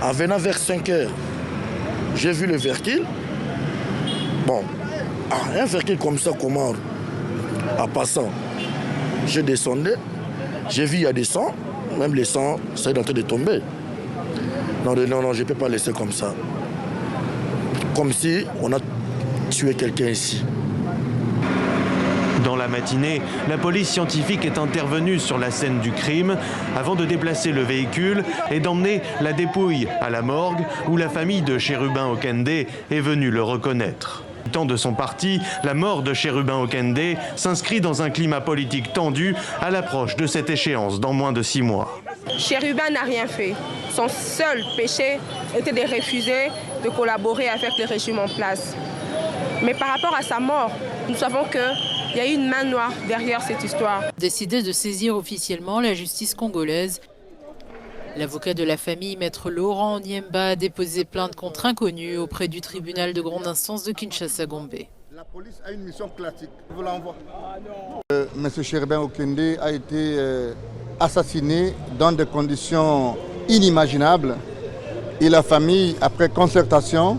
En venant vers 5 heures, j'ai vu le véhicule. Bon, un véhicule comme ça, comment, en passant, je descendais, j'ai vu il y a des sangs, même les sangs, ça est en train de tomber. Non, je ne peux pas laisser comme ça. Comme si on a tué quelqu'un ici. Dans la matinée, la police scientifique est intervenue sur la scène du crime avant de déplacer le véhicule et d'emmener la dépouille à la morgue où la famille de Chérubin Okende est venue le reconnaître. Tant de son parti, la mort de Chérubin Okende s'inscrit dans un climat politique tendu à l'approche de cette échéance dans moins de 6 mois. Chérubin n'a rien fait. Son seul péché était de refuser de collaborer avec le régime en place. Mais par rapport à sa mort, nous savons qu'il y a une main noire derrière cette histoire. Décidé de saisir officiellement la justice congolaise, l'avocat de la famille, maître Laurent Onyemba, a déposé plainte contre inconnu auprès du tribunal de grande instance de Kinshasa-Gombe. La police a une mission classique. Vous l'envoie. Monsieur Chérubin Okende a été assassiné dans des conditions inimaginables. Et la famille, après concertation,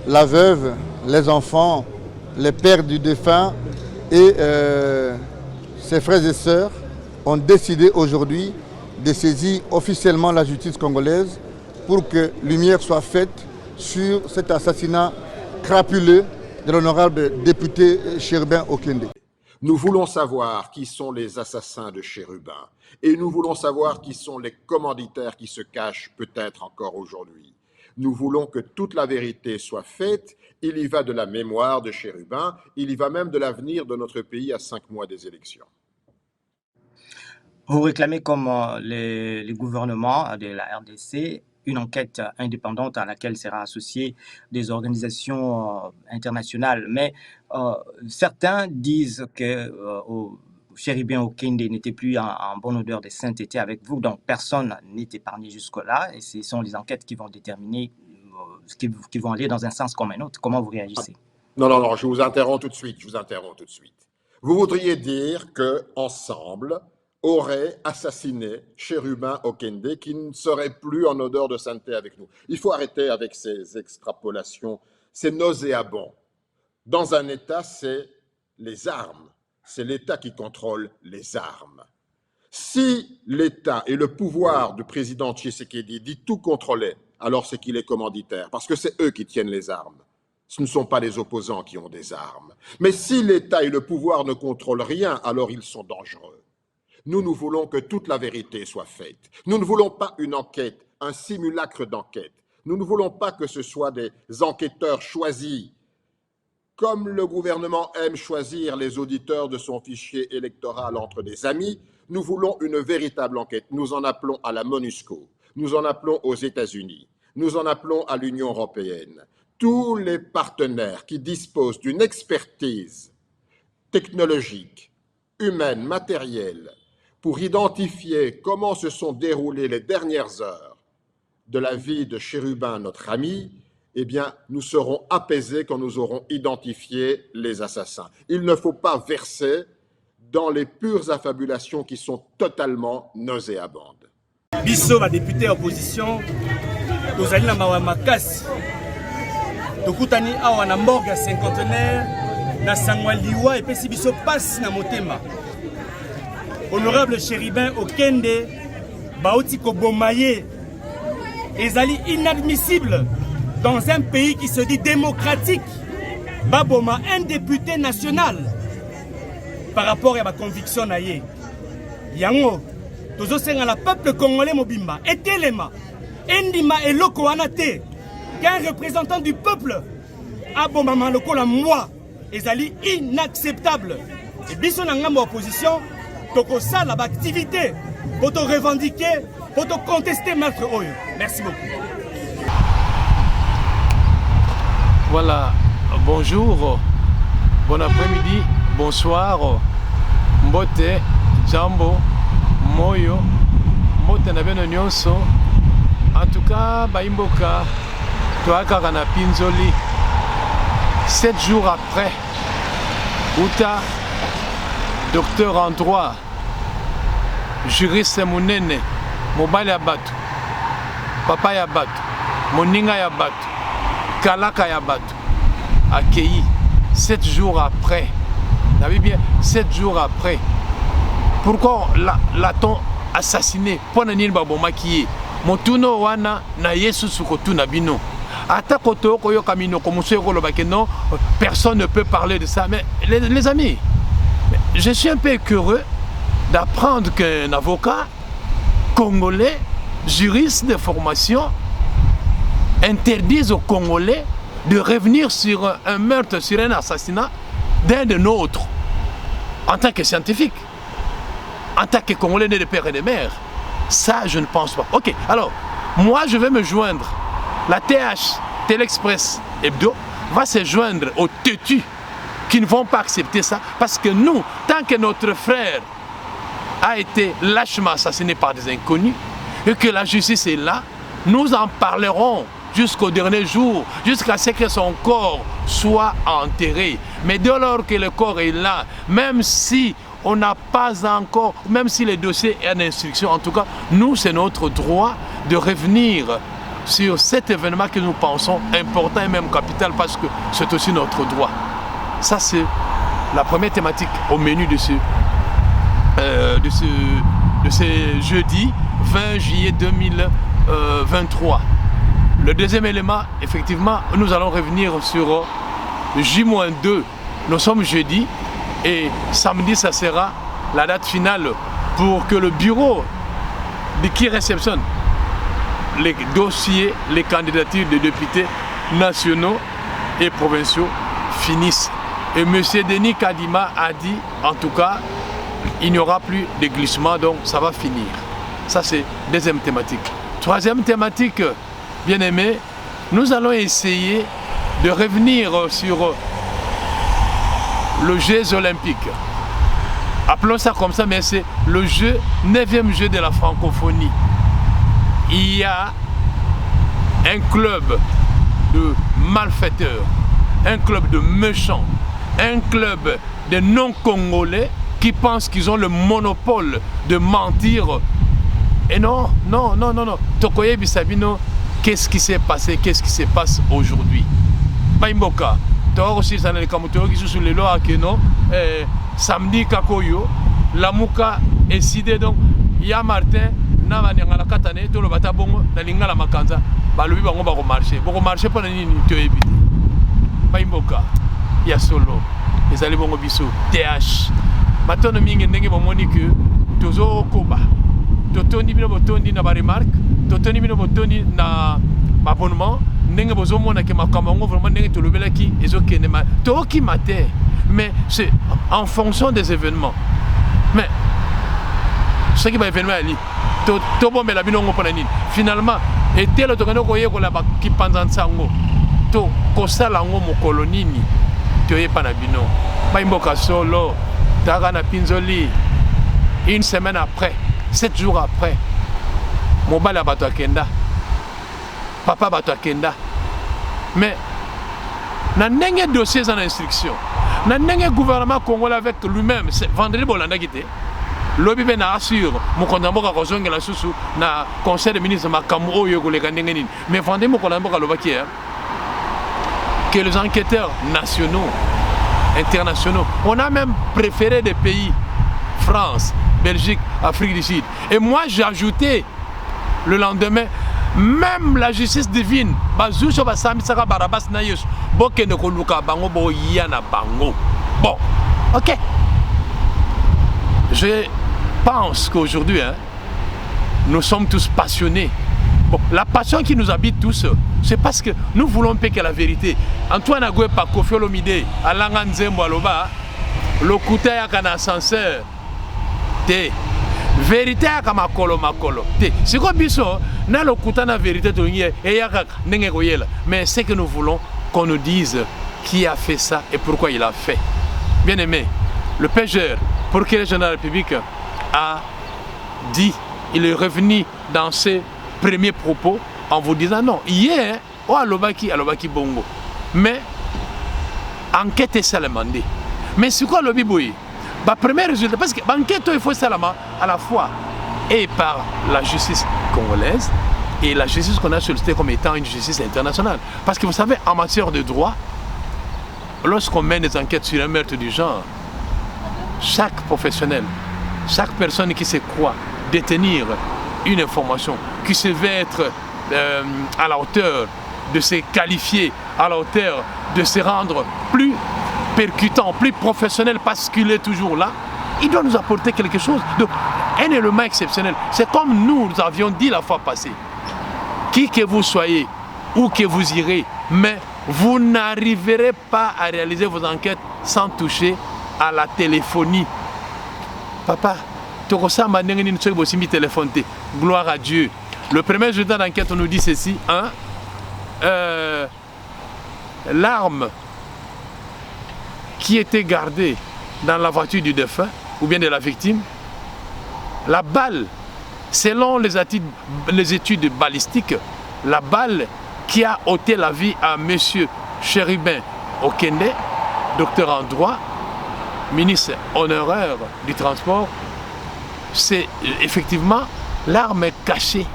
la veuve, les enfants, les pères du défunt et ses frères et sœurs ont décidé aujourd'hui de saisir officiellement la justice congolaise pour que lumière soit faite sur cet assassinat crapuleux de l'honorable député Chérubin Okende. Nous voulons savoir qui sont les assassins de Chérubin et nous voulons savoir qui sont les commanditaires qui se cachent peut-être encore aujourd'hui. Nous voulons que toute la vérité soit faite. Il y va de la mémoire de Chérubin, il y va même de l'avenir de notre pays à 5 mois des élections. Vous réclamez comme les gouvernements de la RDC une enquête indépendante à laquelle sera associée des organisations internationales. Mais certains disent que Chérubin Okende n'était plus en bonne odeur de sainteté avec vous, donc personne n'est épargné jusque-là, et ce sont les enquêtes qui vont déterminer, qui vont aller dans un sens comme un autre. Comment vous réagissez? Non, je vous interromps tout de suite, Vous voudriez dire qu'ensemble, aurait assassiné Chérubin Okende qui ne serait plus en odeur de sainteté avec nous. Il faut arrêter avec ces extrapolations, c'est nauséabond. Dans un État, c'est les armes. C'est l'État qui contrôle les armes. Si l'État et le pouvoir du président Tshisekedi dit tout contrôler, alors c'est qu'il est commanditaire, parce que c'est eux qui tiennent les armes. Ce ne sont pas les opposants qui ont des armes. Mais si l'État et le pouvoir ne contrôlent rien, alors ils sont dangereux. Nous voulons que toute la vérité soit faite. Nous ne voulons pas une enquête, un simulacre d'enquête. Nous ne voulons pas que ce soit des enquêteurs choisis. Comme le gouvernement aime choisir les auditeurs de son fichier électoral entre des amis, nous voulons une véritable enquête. Nous en appelons à la MONUSCO, nous en appelons aux États-Unis, nous en appelons à l'Union européenne. Tous les partenaires qui disposent d'une expertise technologique, humaine, matérielle, pour identifier comment se sont déroulées les dernières heures de la vie de Chérubin, notre ami, eh bien, nous serons apaisés quand nous aurons identifié les assassins. Il ne faut pas verser dans les pures affabulations qui sont totalement nauséabondes. Bisso va député opposition, tozali na mawa makasi. Tokutani awa na morgue ya cinquantenaire, na sangwa liwa epesi biso pasi na motema. Honorable Chérubin Okende, baoti kobomaye, ezali inadmissible dans un pays qui se dit démocratique, baboma un député national par rapport à ma conviction naye. Yango, tozo senga la peuple congolais mobimba, etelema, endima eloko wana te, qu'un représentant du peuple, aboma maloko la moi, ezali inacceptable. Et biso na ngambo opposition, toko sala ba activité, pour te revendiquer, pour te contester maître Oyo. Merci beaucoup. Voilà, bonjour, bon après-midi, bonsoir, mbote, jambo, moyo, mbote na beno nyonso. En tout cas, baimboka, toaka na pinzoli. 7 jours après, Uta, docteur en droit, juriste munene, mobile ya batu, papa ya batu. Moninga Yabato, Kalaka Yabato, accueilli 7 jours après. Vous savez bien, 7 jours après. Pourquoi l'a-t-on assassiné? Ponanil Babomaki, Motuno Wana, na Yesu Sukotuna Bino. Atakoto Koyo Kamino, comme non, personne ne peut parler de ça. Mais les amis, je suis un peu curieux d'apprendre qu'un avocat congolais, juriste de formation, interdise aux Congolais de revenir sur un meurtre, sur un assassinat d'un de nôtres, en tant que scientifique, en tant que Congolais né de père et de mère. Ça, je ne pense pas. Ok, alors, moi, je vais me joindre. La TH, Télé-Express Hebdo, va se joindre aux têtus qui ne vont pas accepter ça, parce que nous, tant que notre frère a été lâchement assassiné par des inconnus, et que la justice est là, nous en parlerons jusqu'au dernier jour, jusqu'à ce que son corps soit enterré. Mais dès lors que le corps est là, même si on n'a pas encore, même si le dossier est en instruction, en tout cas, nous, c'est notre droit de revenir sur cet événement que nous pensons important et même capital, parce que c'est aussi notre droit. Ça, c'est la première thématique au menu de ce jeudi 20 juillet 2023. Le deuxième élément, effectivement, nous allons revenir sur J-2. Nous sommes jeudi et samedi, ça sera la date finale pour que le bureau qui réceptionne les dossiers, les candidatures de députés nationaux et provinciaux finissent. Et M. Denis Kadima a dit, en tout cas, il n'y aura plus de glissement, donc ça va finir. Ça, c'est deuxième thématique. Troisième thématique, bien aimé, nous allons essayer de revenir sur le Jeux olympique. Appelons ça comme ça, mais c'est le 9e jeu de la francophonie. Il y a un club de malfaiteurs, un club de méchants, un club de non-congolais qui pensent qu'ils ont le monopole de mentir. Et non. Tokoye Bisabino, qu'est-ce qui s'est passé, qu'est-ce qui se passe aujourd'hui? Baimboka, aussi ça n'est qui sur les lois que non. Samedi Kakoyo, la Mouka est décidé donc. Il y a Martin, Navanyanga la Katane, tout le batabongo, la Linga la Makanza, Balubi Bango Baro marché. Boko marché pendant une minute. Baimboka, il y a solo, les allez bongo biso, TH. Maintenant, mingi ndenge bomoni que tozo koba. Totondi bino botondi na ba remarque, totondi bino botondi na abonnement, ndenge bozo mona ke makamango vraiment ndenge to lobela ki ezokene ma. To ki maté, mais c'est en fonction des événements. Mais ce qui va événement ali, to bombe la bino ngopona nini. Finalement, était le tokano koye ko la ba ki panzan sango. To ko sala ngo mo kolonini. To ye pana bino. Ba imboka solo. Tarana Pinzoli, une semaine après, 7 jours après, Mobala Bato Kenda, Papa Bato Kenda. Mais, n'a pas de dossier en instruction. N'a pas de gouvernement congolais avec lui-même. Vendredi, Bolanda Gité. L'Obi Ben assure, mon condamné à rejoindre la sous na conseil des ministres Makamou Yogole Gandengenin. Mais vendredi, mon condamné à l'Obakie, que les enquêteurs nationaux, internationaux. On a même préféré des pays, France, Belgique, Afrique du Sud. Et moi, j'ai ajouté le lendemain, même la justice divine, bon, ok. Je pense qu'aujourd'hui, nous sommes tous passionnés. Bon, la passion qui nous habite tous, c'est parce que nous voulons payer la vérité. Antoine Agoué par Kofi Olomide, Alanga Nzembo Aloba, le couteau à un ascenseur. Té. Vérité à makolo. Té. C'est quoi biso? Na le couteau na vérité to yé et yakak nenge goyela. Mais c'est que nous voulons qu'on nous dise qui a fait ça et pourquoi il a fait. Bien aimé, le pêcheur, pour que le général de la République a dit, il est revenu dans ses premier propos en vous disant non, hier, oh alobaki bongo. Mais enquête est ça le mandé. Mais c'est quoi le biboui? Bah premier résultat, parce que l'enquête il faut ça à la fois et par la justice congolaise et la justice qu'on a sollicitée comme étant une justice internationale. Parce que vous savez, en matière de droit, lorsqu'on mène des enquêtes sur un meurtre du genre, chaque professionnel, chaque personne qui se croit détenir une information, qui se veut être à la hauteur de se qualifier, à la hauteur de se rendre plus percutant, plus professionnel parce qu'il est toujours là, il doit nous apporter quelque chose. Donc, un élément exceptionnel. C'est comme nous avions dit la fois passée. Qui que vous soyez, où que vous irez, mais vous n'arriverez pas à réaliser vos enquêtes sans toucher à la téléphonie. Papa, gloire à Dieu. Le premier résultat d'enquête, on nous dit ceci. L'arme qui était gardée dans la voiture du défunt, ou bien de la victime, la balle, selon les études balistiques, la balle qui a ôté la vie à M. Chérubin Okende, docteur en droit, ministre honoraire du transport, c'est effectivement l'arme cachée.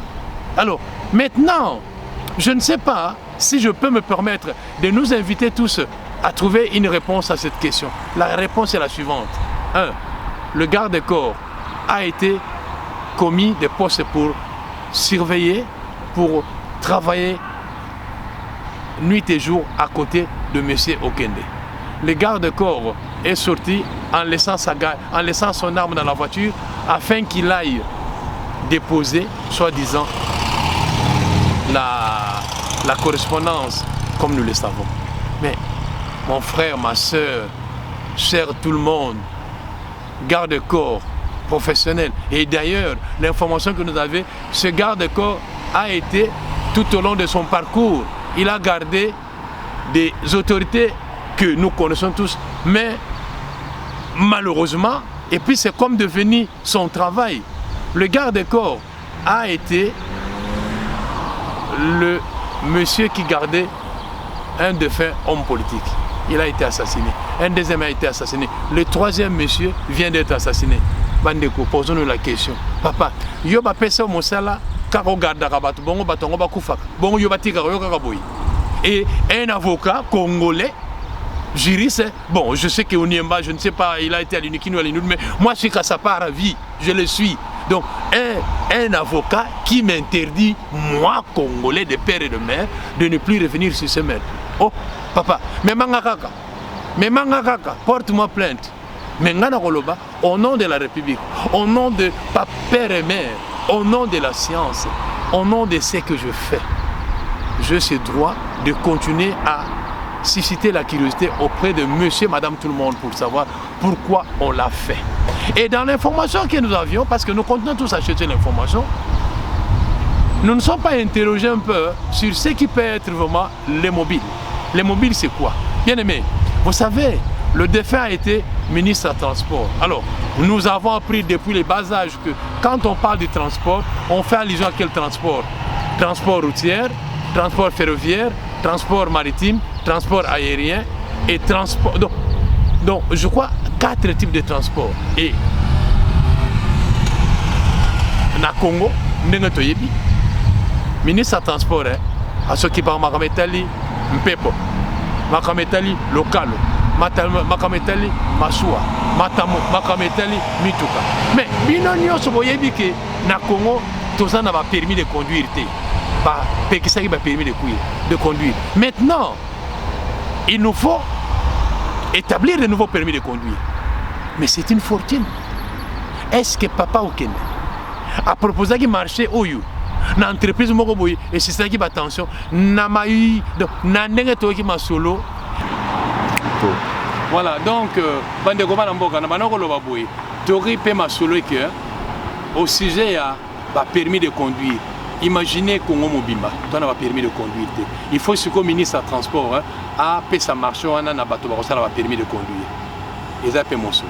Alors, maintenant, je ne sais pas si je peux me permettre de nous inviter tous à trouver une réponse à cette question. La réponse est la suivante. 1. Le garde-corps a été commis des postes pour surveiller, pour travailler nuit et jour à côté de M. Okende. Le garde-corps est sorti en laissant son arme dans la voiture afin qu'il aille déposer, soi-disant, la correspondance, comme nous le savons. Mais mon frère, ma soeur, cher tout le monde, garde-corps professionnel. Et d'ailleurs, l'information que nous avons, ce garde-corps a été, tout au long de son parcours, il a gardé des autorités que nous connaissons tous, mais malheureusement, et puis c'est comme devenu son travail. Le garde-corps a été le monsieur qui gardait un défunt homme politique. Il a été assassiné. Un deuxième a été assassiné. Le troisième monsieur vient d'être assassiné. Bandeko, posons-nous la question. Papa, yo ba pesa mosala kako garda kabato bongo batongo ba kufaka. Bongo yo batika yo kakaboyi. Et un avocat congolais, juriste, bon, je sais qu'au Niemba, je ne sais pas, il a été à l'Unikin ou à l'Inoud, mais moi je suis qu'à sa part à vie, je le suis. Donc, un avocat qui m'interdit, moi, Congolais, de père et de mère, de ne plus revenir sur ce maître. Oh, papa, mais mangakaka, porte-moi plainte. Mais Nganakoloba, au nom de la République, au nom de père et mère, au nom de la science, au nom de ce que je fais, j'ai ce droit de continuer à susciter la curiosité auprès de monsieur, madame, tout le monde pour savoir pourquoi on l'a fait. Et dans l'information que nous avions, parce que nous continuons tous à acheter l'information, nous ne sommes pas interrogés un peu sur ce qui peut être vraiment les mobiles. Les mobiles, c'est quoi? Bien aimé, vous savez, le défunt a été ministre des Transports. Alors, nous avons appris depuis le bas âge que quand on parle du transport, on fait allusion à quel transport? Transport routier, transport ferroviaire, transport maritime, transport aérien et transport... Donc je crois 4 types de transport. Et na Congo, ministre des Transports, à ceux qui parlent Makametali, Mpepo, Makametali, Lokalo, Makametali, Masua, Matamo, Makametali, Mituka. Mais binonio soboyebi que na Congo, tout ça n'a pas permis de conduire. Pas permis de conduire. Maintenant, il nous faut établir de nouveaux permis de conduire. Mais c'est une fortune. Est-ce que Papa Okende a proposé qu'il marche au you? Dans l'entreprise, et c'est ça qui va attention. Voilà, donc, au sujet à permis de conduire. Imaginez Congo Mobimba, on n'a pas permis de conduire. Il faut que le ministre des Transports a fait sa marche, on a permis de conduire. Et ça, c'est mon solo.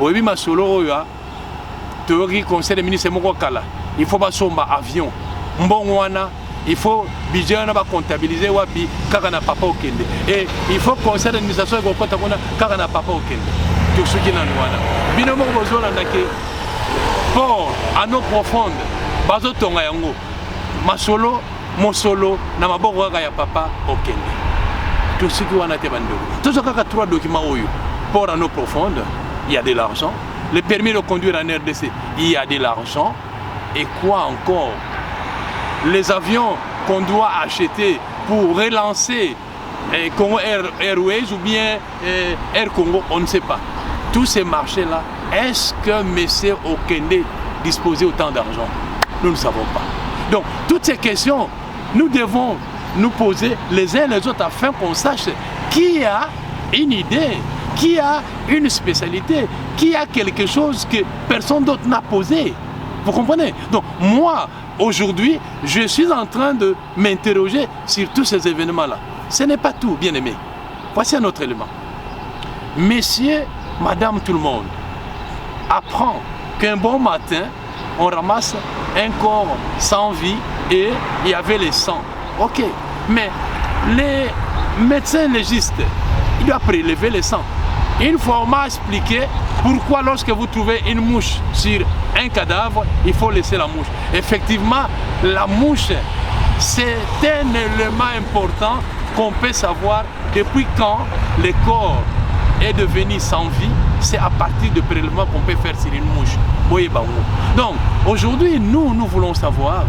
Oui, ma solo, le conseil des ministres, il faut pas somba avion. Il faut budget comptabiliser car na Papa Okende. Et il faut conseil d'administration car na Papa Okende. Tout ce qui est dans le binomo besoin port à nos profondes. Bazo tonga yango masolo mosolo na maboko kaka ya papa okende tout ce qui wana te bandeko tous kaka 3 documents oyo port en eau profonde il y a de l'argent, le permis de conduire en RDC il y a de l'argent, et quoi encore, les avions qu'on doit acheter pour relancer Congo Airways ou bien Air Congo, on ne sait pas. Tous ces marchés-là, est-ce que M. Okende disposait autant d'argent? Nous ne savons pas. Donc, toutes ces questions, nous devons nous poser les uns les autres afin qu'on sache qui a une idée, qui a une spécialité, qui a quelque chose que personne d'autre n'a posé. Vous comprenez? Donc, moi, aujourd'hui, je suis en train de m'interroger sur tous ces événements-là. Ce n'est pas tout, bien aimé. Voici un autre élément. Messieurs, madame, tout le monde apprend qu'un bon matin, on ramasse un corps sans vie et il y avait les sangs. Ok, mais les médecins légistes, ils doivent prélever les sangs. Une fois, on m'a expliqué pourquoi lorsque vous trouvez une mouche sur un cadavre, il faut laisser la mouche. Effectivement, la mouche, c'est un élément important qu'on peut savoir depuis quand le corps est devenu sans vie. C'est à partir de prélèvements qu'on peut faire sur une mouche. Donc, aujourd'hui, nous voulons savoir,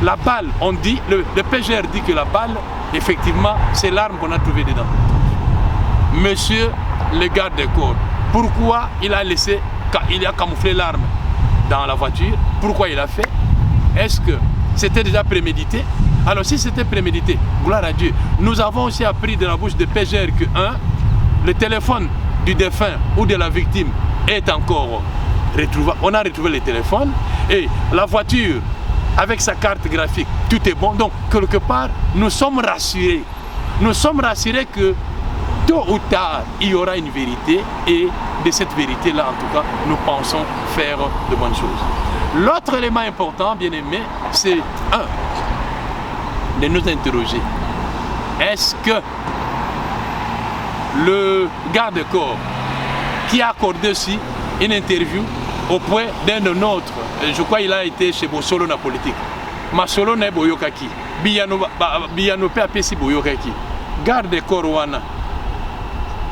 la balle, on dit, le PGR dit que la balle, effectivement, c'est l'arme qu'on a trouvée dedans. Monsieur le garde des corps, pourquoi il a camouflé l'arme dans la voiture? Pourquoi il a fait? Est-ce que c'était déjà prémédité? Alors si c'était prémédité, gloire à Dieu, nous avons aussi appris de la bouche de PGR que le téléphone du défunt ou de la victime est encore retrouvé. On a retrouvé le téléphone et la voiture avec sa carte graphique, tout est bon. Donc quelque part, nous sommes rassurés. Nous sommes rassurés que tôt ou tard, il y aura une vérité et de cette vérité-là, en tout cas, nous pensons faire de bonnes choses. L'autre élément important, bien aimé, c'est de nous interroger. Est-ce que le garde-corps qui a accordé aussi une interview auprès d'un de nôtres, je crois qu'il a été chez Bosolo na politique, Masolo na boyokaki, Biyano pe apesi boyokaki, garde-corps wana,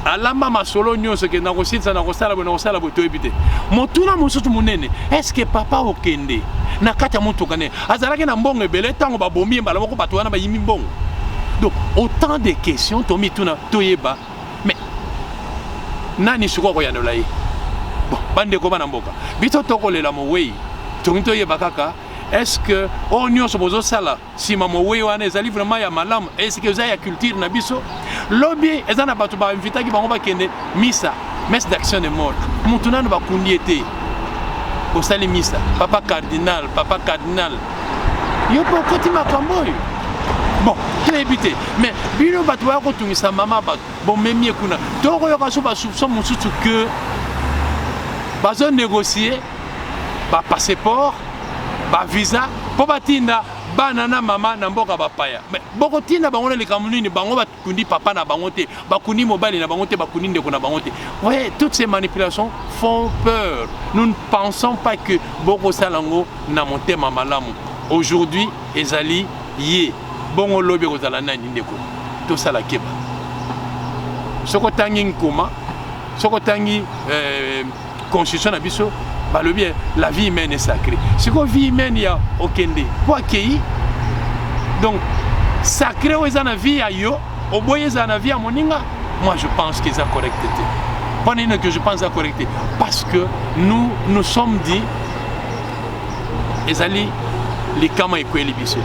alamba masolo nyonso ke nakositsa nakosala boto ebite. Motuna mosusu munene, est-ce que papa Okende na kati ya motuka ne azalaki na mbongo ebele tango babombi mbala moko bato wana bayimi mbongo? Donc autant de questions tomi tuna toyeba, mais nani suko ko yanola ye? Bon, bande ko bana mboka bito tokolela mowei tongi toyeba kaka, est-ce que on nyonso bozo sala si mowei wana ezali vraiment ya malamu? Est-ce que za ya culture na biso lobby ezana bato ba invitaki bango bakende misa, messe d'action de mort, mutuna no bakundi ete osali misa, papa cardinal yo po koti makambo yo. Bon, tu es évité. Mais bino bato ba ko tungisa mama bato bon memie kuna toko yo kaso ba soupçon mususu que bazo négocier ba passeport ba visa po batinda banana mama na mboka bapaya. Mais boko tinda bango na likamuni bango bakundi papa na bango te, bakundi mobile na bango te, bakundi ndeko na bango te. Vous voyez, toutes ces manipulations font peur. Nous ne pensons pas que boko salango na motema malamu. Aujourd'hui, ezali yé bongo lobi kozala nani ndeko. Tout ça la keba. Soko tangi nkoma, soko tangi constitution na biso, bah le bien, la vie humaine est sacrée. Ce que la vie humaine y a Okende, pour accueillir, donc sacré aux en vie à yo, au boye en vie à moninga, moi je pense qu'ils ont correcté. Pas que je pense à correcter, parce que nous sommes dit, ezali les kama ekwe libiso,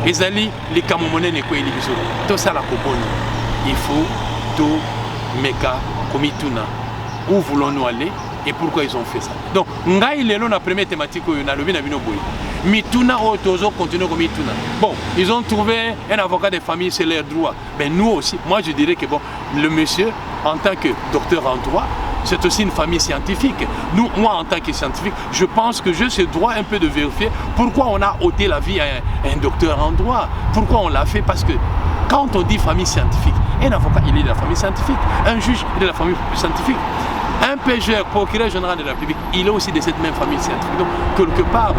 ezali les kamomone ekwe libiso. Tout ça la koponi, il faut tout meka komituna. Où voulons-nous aller? Et pourquoi ils ont fait ça? Donc, ngai lelo na première thématique où na lobi na bino boy. Mituna otozo continue comme mituna. Bon, ils ont trouvé un avocat de famille, c'est leur droit. Mais nous aussi, moi je dirais que bon, le monsieur en tant que docteur en droit, c'est aussi une famille scientifique. Moi en tant que scientifique, je pense que j'ai ce droit un peu de vérifier pourquoi on a ôté la vie à un docteur en droit. Pourquoi on l'a fait? Parce que quand on dit famille scientifique, un avocat il est de la famille scientifique, un juge il est de la famille scientifique. Un PG, procureur général de la République, il est aussi de cette même famille scientifique. Donc, quelque part,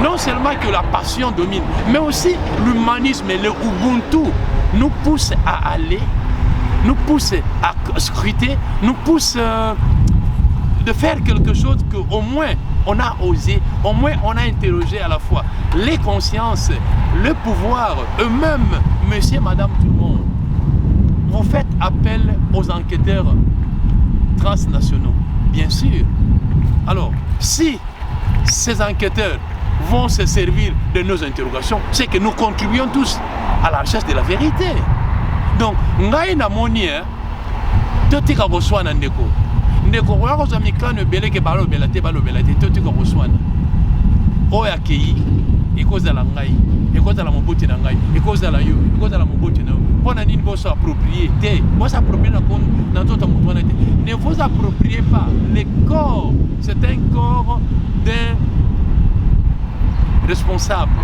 non seulement que la passion domine, mais aussi l'humanisme et le Ubuntu nous poussent à aller, nous poussent à scruter, nous poussent de faire quelque chose qu'au moins on a osé, au moins on a interrogé à la fois les consciences, le pouvoir, eux-mêmes, monsieur, madame, tout le monde. Vous faites appel aux enquêteurs transnationaux, bien sûr. Alors, si ces enquêteurs vont se servir de nos interrogations, c'est que nous contribuons tous à la recherche de la vérité. Donc, ngai na moni, totika koswana ndeko. Ndeko kwa kozamikano beleke balo belate totika koswana. Oya kei, ekozala ngai, ekozala moboti na ngai, ekozala yo, ekozala moboti na yo. Pona nini boso approprier te, boso approprier na tota mutwana te. Ne vous appropriez pas. Le corps, c'est un corps d'un responsable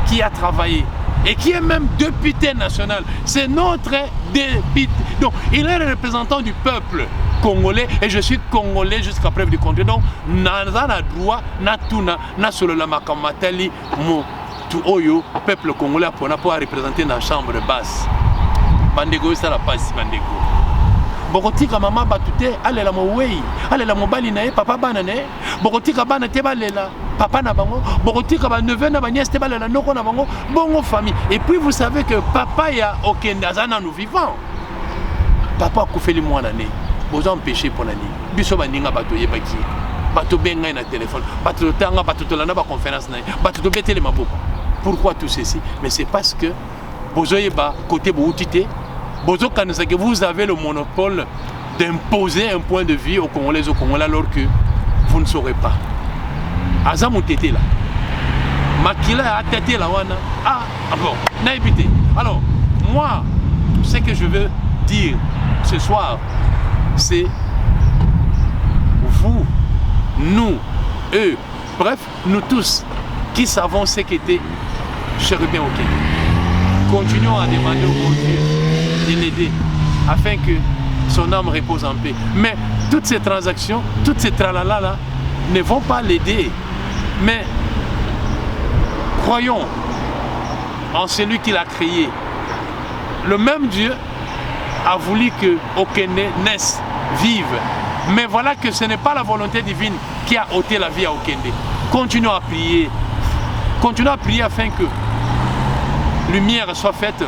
qui a travaillé et qui est même député national. C'est notre député. Donc, il est le représentant du peuple congolais et je suis congolais jusqu'à preuve du contraire. Donc, nazana droit, natuna, nasolo la makamatali, mo tu oyo, peuple congolais pour représenter dans la chambre basse. Bandego, ça la passe, bandego. Bokotika mama batute, alela mo wei, alela mo bali na ye, papa banane, bokotika bana te balela, papa na bango, bokotika ba neveu na ba nièce te balela noko na bango, bongo famille. Et puis vous savez que papa ya okende azana nous vivants. Papa koufeli mwana ne, bozo empêcher pour l'année. Biso baninga bato yebaki, bato benga na téléphone, bato tanga bato tolana ba conférence na, bato to betele maboko. Pourquoi tout ceci? Mais c'est parce que bozo yeba côté boutité. C'est que vous avez le monopole d'imposer un point de vue aux Congolais, alors que vous ne saurez pas. Azam tété là. Makila a tété là. Ah, bon, n'a évité. Alors, moi, ce que je veux dire ce soir, c'est vous, nous, eux, bref, nous tous qui savons ce qu'était Chérubin Okende. Continuons à demander au Dieu de l'aider afin que son âme repose en paix. Mais toutes ces transactions, toutes ces tralala là ne vont pas l'aider. Mais croyons en celui qui l'a créé. Le même Dieu a voulu que Okende naisse, vive. Mais voilà que ce n'est pas la volonté divine qui a ôté la vie à Okende. Continuons à prier. Continuons à prier afin que lumière soit faite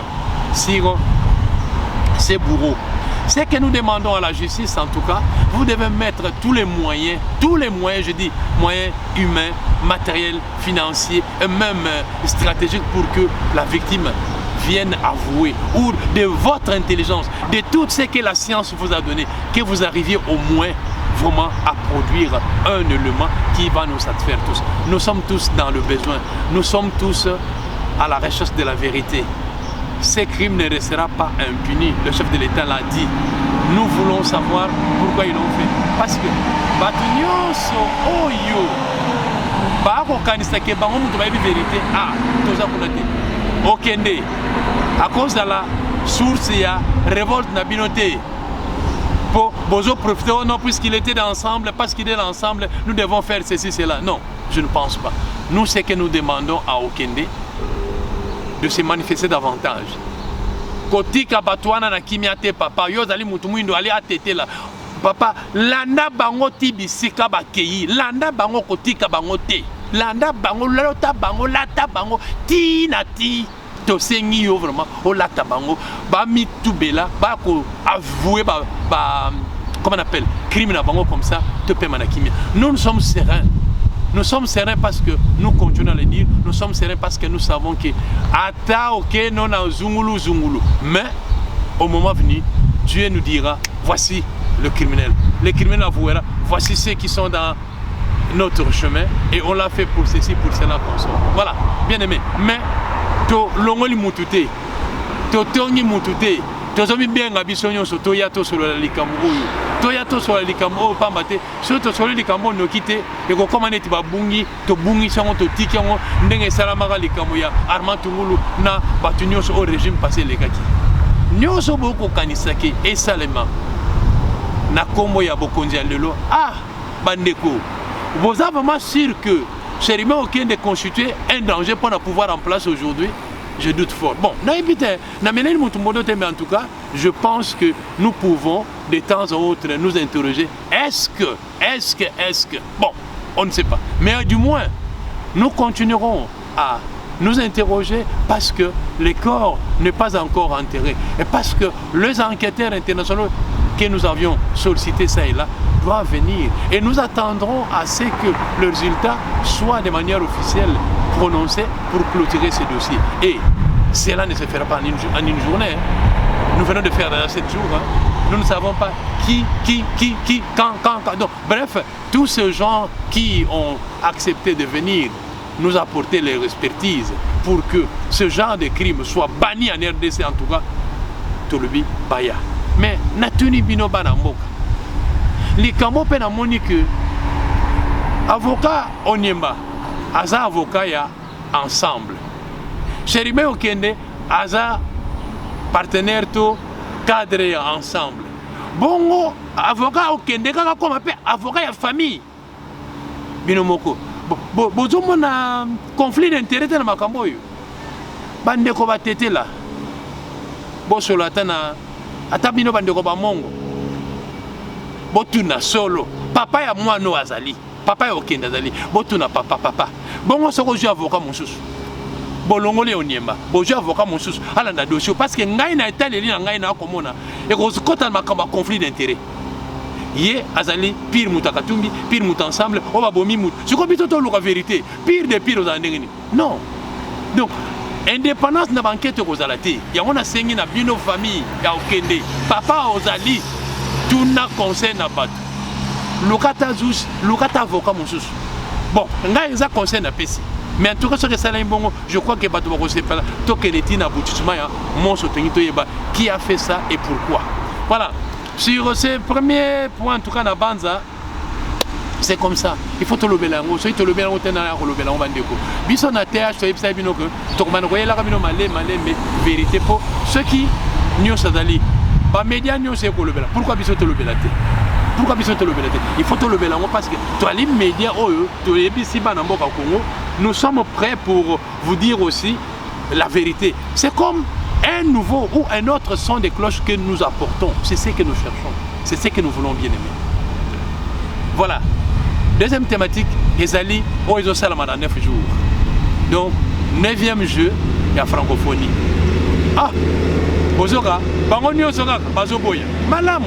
sur ces bourreaux. Ce que nous demandons à la justice, en tout cas, vous devez mettre tous les moyens, je dis, moyens humains, matériels, financiers, et même stratégiques pour que la victime vienne avouer, ou de votre intelligence, de tout ce que la science vous a donné, que vous arriviez au moins vraiment à produire un élément qui va nous satisfaire tous. Nous sommes tous dans le besoin, nous sommes tous à la recherche de la vérité. Ces crimes ne restera pas impunis. Le chef de l'État l'a dit. Nous voulons savoir pourquoi ils l'ont fait. Parce que Batunyoso Oyo Bako Kanisake Bango Moutobaï vérité. Ah, Toza Kounate. Okende. À cause de la source, il y a révolte Nabinoté. Pour Bozo profiter, oh non, puisqu'il était ensemble, parce qu'il est ensemble, nous devons faire ceci, cela. Non, je ne pense pas. Nous, ce que nous demandons à Okende, de se manifester davantage. Kotika batwana na kimiate papa yozali mutu mwindo ali atete la papa landa bango tibisika bakei landa bango kotika bango te landa bango lota bango lata bango ti na ti to sengi yo vraiment o lata bango ba mitubela ba ko avouer ba comment on appelle crime na bango comme ça te paiement na kimia. Nous sommes sereins. Nous sommes sereins parce que nous continuons à le dire. Nous sommes sereins parce que nous savons que Ata ok non a zungulu zungulu. Mais au moment venu, Dieu nous dira voici le criminel. Le criminel avouera voici ceux qui sont dans notre chemin et on l'a fait pour ceci, pour cela qu'on soit. Voilà, bien aimé. Mais to longoli mutute, to tongi mutute. Tozomi bien ngabisonyo so toyato solo la likambo oyo. Toyato solo la likambo pambate, so to solo likambo no kite e ko komane ti babungi to bungi sango to tikango ndenge salamaka likambo ya Armand Tungulu na batunyo au régime passé lekaki. Nyoso boko kanisake esalema na kombo ya bokonzi lelo. Ah, bandeko, vous êtes vraiment sûr que Chérubin Okende constitue un danger pour le pouvoir en place aujourd'hui? Je doute fort. Bon, mais en tout cas, je pense que nous pouvons de temps en autre nous interroger. Est-ce que... Bon, on ne sait pas. Mais du moins, nous continuerons à nous interroger parce que le corps n'est pas encore enterré. Et parce que les enquêteurs internationaux que nous avions sollicités ça et là doivent venir. Et nous attendrons à ce que le résultat soit de manière officielle prononcé pour clôturer ce dossier. Et cela ne se fera pas en une journée. Hein. Nous venons de faire 7 jours. Hein. Nous ne savons pas qui, quand. Donc, bref, tous ces gens qui ont accepté de venir nous apporter les expertises pour que ce genre de crime soit banni en RDC, en tout cas, Tolobi Baya. Mais Natuni Bino Banamboka. Les Kambo Penamoni que avocat Onyemba, Aza avocat ya ensemble. Chérubin Okende, Aza partenaire to cadre ensemble. Bongo avocat Okende kaka comme appelle avocat ya famille. Binomoko. Bozomo na conflit d'intérêt na makambo yo. Bandeko batete la. Bosolo atana atabino bandeko ba mongo. Botuna solo. Papa ya mwana azali. Papa ya Okende azali. Botuna papa. Bongo soko jo avocat mosusu. Bolongole Onyemba. Bojo avocat mosusu. Ala na dossier parce que ngai na etaleli na ngai na komona. Et ko kota makamba conflit d'intérêt. Yé azali pire mutakatumbi pire mut ensemble on va bomi mut ce qu'on plutôt la vérité pire de pire aux andengeni non donc indépendance na banquette aux alati ya on a sengi na bino famille ya Okende papa ozali tout na conseil na bat lokata zus lokata avocat mususu bon nga eza conseil na pesi mais en tout cas ce que ça là bongo je crois que bato bako sepala to keneti na boutissement ya mon sotenito yeba qui a fait ça et pourquoi voilà. Sur ce premier point, en tout cas, na Banza, c'est comme ça. Il faut te le bélango. Si tu le bélango, tu as le bélango bandeko. Bison na TH, tu as dit que tu as malé, mais vérité pour ceux qui n'y sont allés. Pas médias n'y sont pour le bélango. Pourquoi bison te le bélaté? Pourquoi bison te le bélaté? Il faut te le bélango parce que tu as les médias, tu es ici, Congo. Nous sommes prêts pour vous dire aussi la vérité. C'est comme un nouveau ou un autre son de cloche que nous apportons. C'est ce que nous cherchons. C'est ce que nous voulons bien aimer. Voilà. Deuxième thématique, Ezali, ils ont salamé dans 9 jours. Donc, 9e jeu, il y a francophonie. Ah, Ozoka, Bangoni Ozoka, Bazoboya, Malam.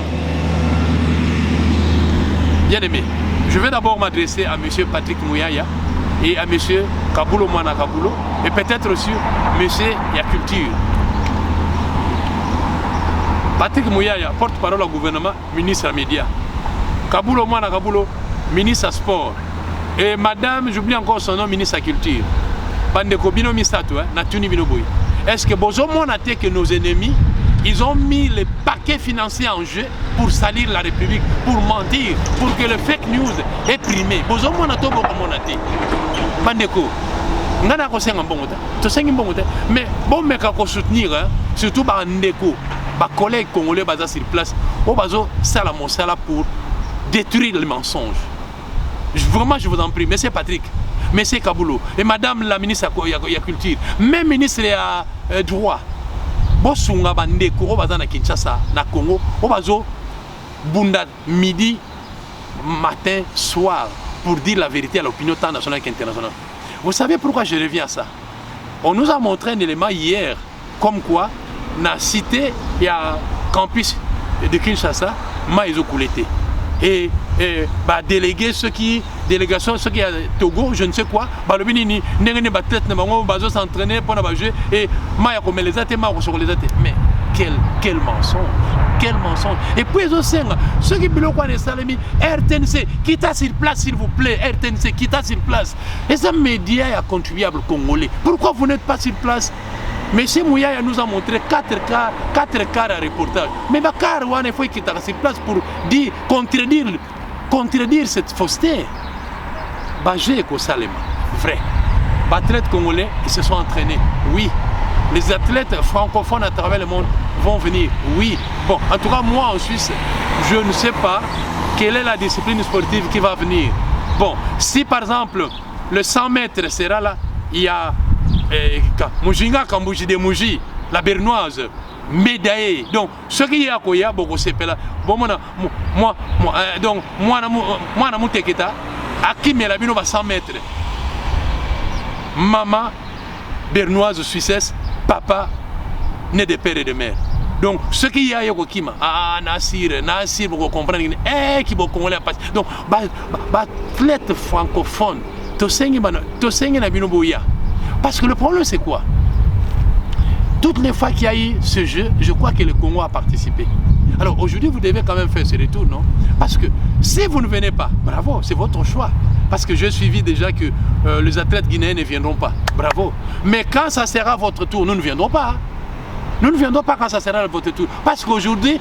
Bien aimé, je vais d'abord m'adresser à M. Patrick Mouyaya et à M. Kabulo Mwana Kabulo et peut-être aussi M. Yaculture. Patrick Mouyaya, porte-parole au gouvernement, ministre des médias. Kabulo Mwana Kabulo, ministre sport. Et madame, j'oublie encore son nom, ministre de la culture. Bandeko Bino Misato, Natuni Bino Boy. Est-ce que Bozo Monate que nos ennemis, ils ont mis les paquets financiers en jeu pour salir la République, pour mentir, pour que le fake news est primé. Bozo Monato Boko Monate. Bandeko. Ngana ko senga mbongo ta. To sengi mbongo ta. Mais bon mec à soutenir surtout ba ndeko. Les collègues congolais basés sur place, ils ont fait pour détruire les mensonges. Vraiment, je vous en prie, monsieur Patrick, monsieur Kabulo, et madame la ministre de la Culture, même ministre de droit, Bosunga Bandeko, Bazana Kinshasa, na Congo, Obazo Bunda midi, matin, soir, pour dire la vérité à l'opinion tant nationale qu'internationale. Vous savez pourquoi je reviens à ça? On nous a montré un élément hier, comme quoi, dans la cité, il y a un campus de Kinshasa, Maïzo Koulété. Et délégué ceux qui, délégation ceux qui à Togo, je ne sais quoi, le Bénini, Bazo s'entraîner pour jouer et Maya comme les athées, sur les athées. Mais quel mensonge! Quel mensonge! Et puis ceux qui bloquent les salami, RTNC, quitte sur place s'il vous plaît, RTNC, quitte sur place. Et ça média a contribuable congolais. Pourquoi vous n'êtes pas sur place? Monsieur Mouyaya nous a montré 4 quarts à reportage. Mais Bakar, il faut qu'il ait sur place pour dire, contredire cette fausseté. Bajé et Kosalema, vrai. Athlètes congolais, ils se sont entraînés. Oui, les athlètes francophones à travers le monde vont venir. Oui. Bon, en tout cas, moi en Suisse, je ne sais pas quelle est la discipline sportive qui va venir. Bon, si par exemple le 100 mètres sera là, il y a Mujinga Kambuji de Muji, la bernoise, médaillée. Donc, ce qui y a Koya, donc moi, na muteketa, Aki Melabino va 100 mètres. Maman, bernoise suissesse, papa, né de père et de mère. Donc, ce qui y a Yokokima, Nassir, vous comprenez, qui vous congolais. Donc, athlète francophone, parce que le problème c'est quoi? Toutes les fois qu'il y a eu ce jeu, je crois que le Congo a participé. Alors aujourd'hui, vous devez quand même faire ce retour, non? Parce que si vous ne venez pas, bravo, c'est votre choix. Parce que j'ai suivi déjà que les athlètes guinéens ne viendront pas. Bravo. Mais quand ça sera votre tour, nous ne viendrons pas. Nous ne viendrons pas quand ça sera votre tour. Parce qu'aujourd'hui,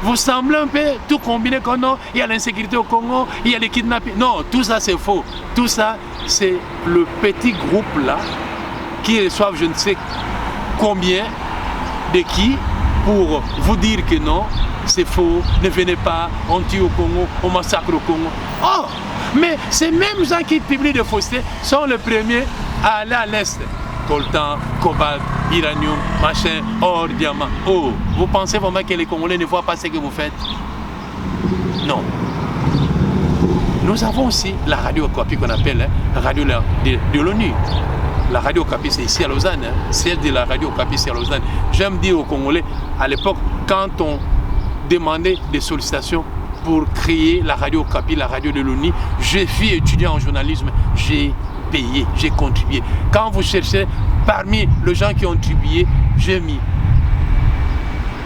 vous semblez un peu tout combiner comme non, il y a l'insécurité au Congo, il y a les kidnappings. Non, tout ça c'est faux. Tout ça, c'est le petit groupe là qui reçoivent je ne sais combien de qui pour vous dire que non, c'est faux, ne venez pas, on tue au Congo, on massacre au Congo. Oh, mais ces mêmes gens qui publient des faussetés sont les premiers à aller à l'Est. Coltan, cobalt, uranium, machin, or, diamant. Oh, vous pensez vraiment que les Congolais ne voient pas ce que vous faites? Non. Nous avons aussi la radio Okapi qu'on appelle la radio de l'ONU. La radio Okapi c'est ici à Lausanne, c'est de la radio Okapi c'est à Lausanne. J'aime dire aux Congolais, à l'époque, quand on demandait des sollicitations pour créer la radio Okapi, la radio de l'ONU, je suis étudiant en journalisme, j'ai payé, j'ai contribué. Quand vous cherchez parmi les gens qui ont contribué, j'ai mis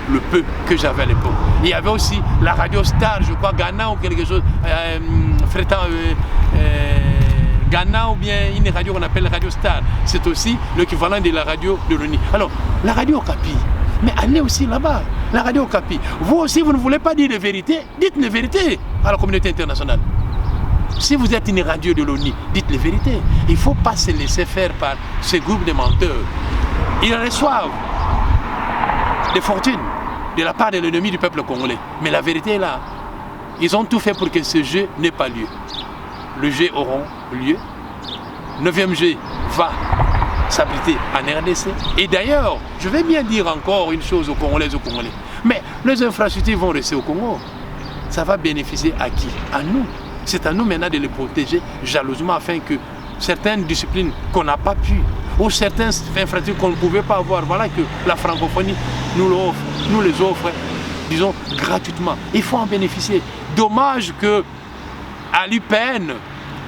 le peu que j'avais à l'époque. Il y avait aussi la radio Star, je crois, Ghana ou quelque chose, Ghana ou bien une radio qu'on appelle Radio Star. C'est aussi l'équivalent de la radio de l'ONU. Alors, la radio Okapi, mais allez aussi là-bas, la radio Okapi. Vous aussi, vous ne voulez pas dire la vérité, dites la vérité à la communauté internationale. Si vous êtes une radio de l'ONU, dites la vérité. Il ne faut pas se laisser faire par ce groupe de menteurs. Ils reçoivent des fortunes de la part de l'ennemi du peuple congolais. Mais la vérité est là. Ils ont tout fait pour que ce jeu n'ait pas lieu. Le jeu aura lieu. 9e jeu va s'abriter en RDC. Et d'ailleurs, je vais bien dire encore une chose aux Congolaises et aux Congolais. Mais les infrastructures vont rester au Congo. Ça va bénéficier à qui? À nous. C'est à nous maintenant de les protéger jalousement afin que certaines disciplines qu'on n'a pas pu ou certaines infrastructures qu'on ne pouvait pas avoir, voilà que la francophonie nous les offre, disons, gratuitement. Il faut en bénéficier. Dommage que à l'UPN,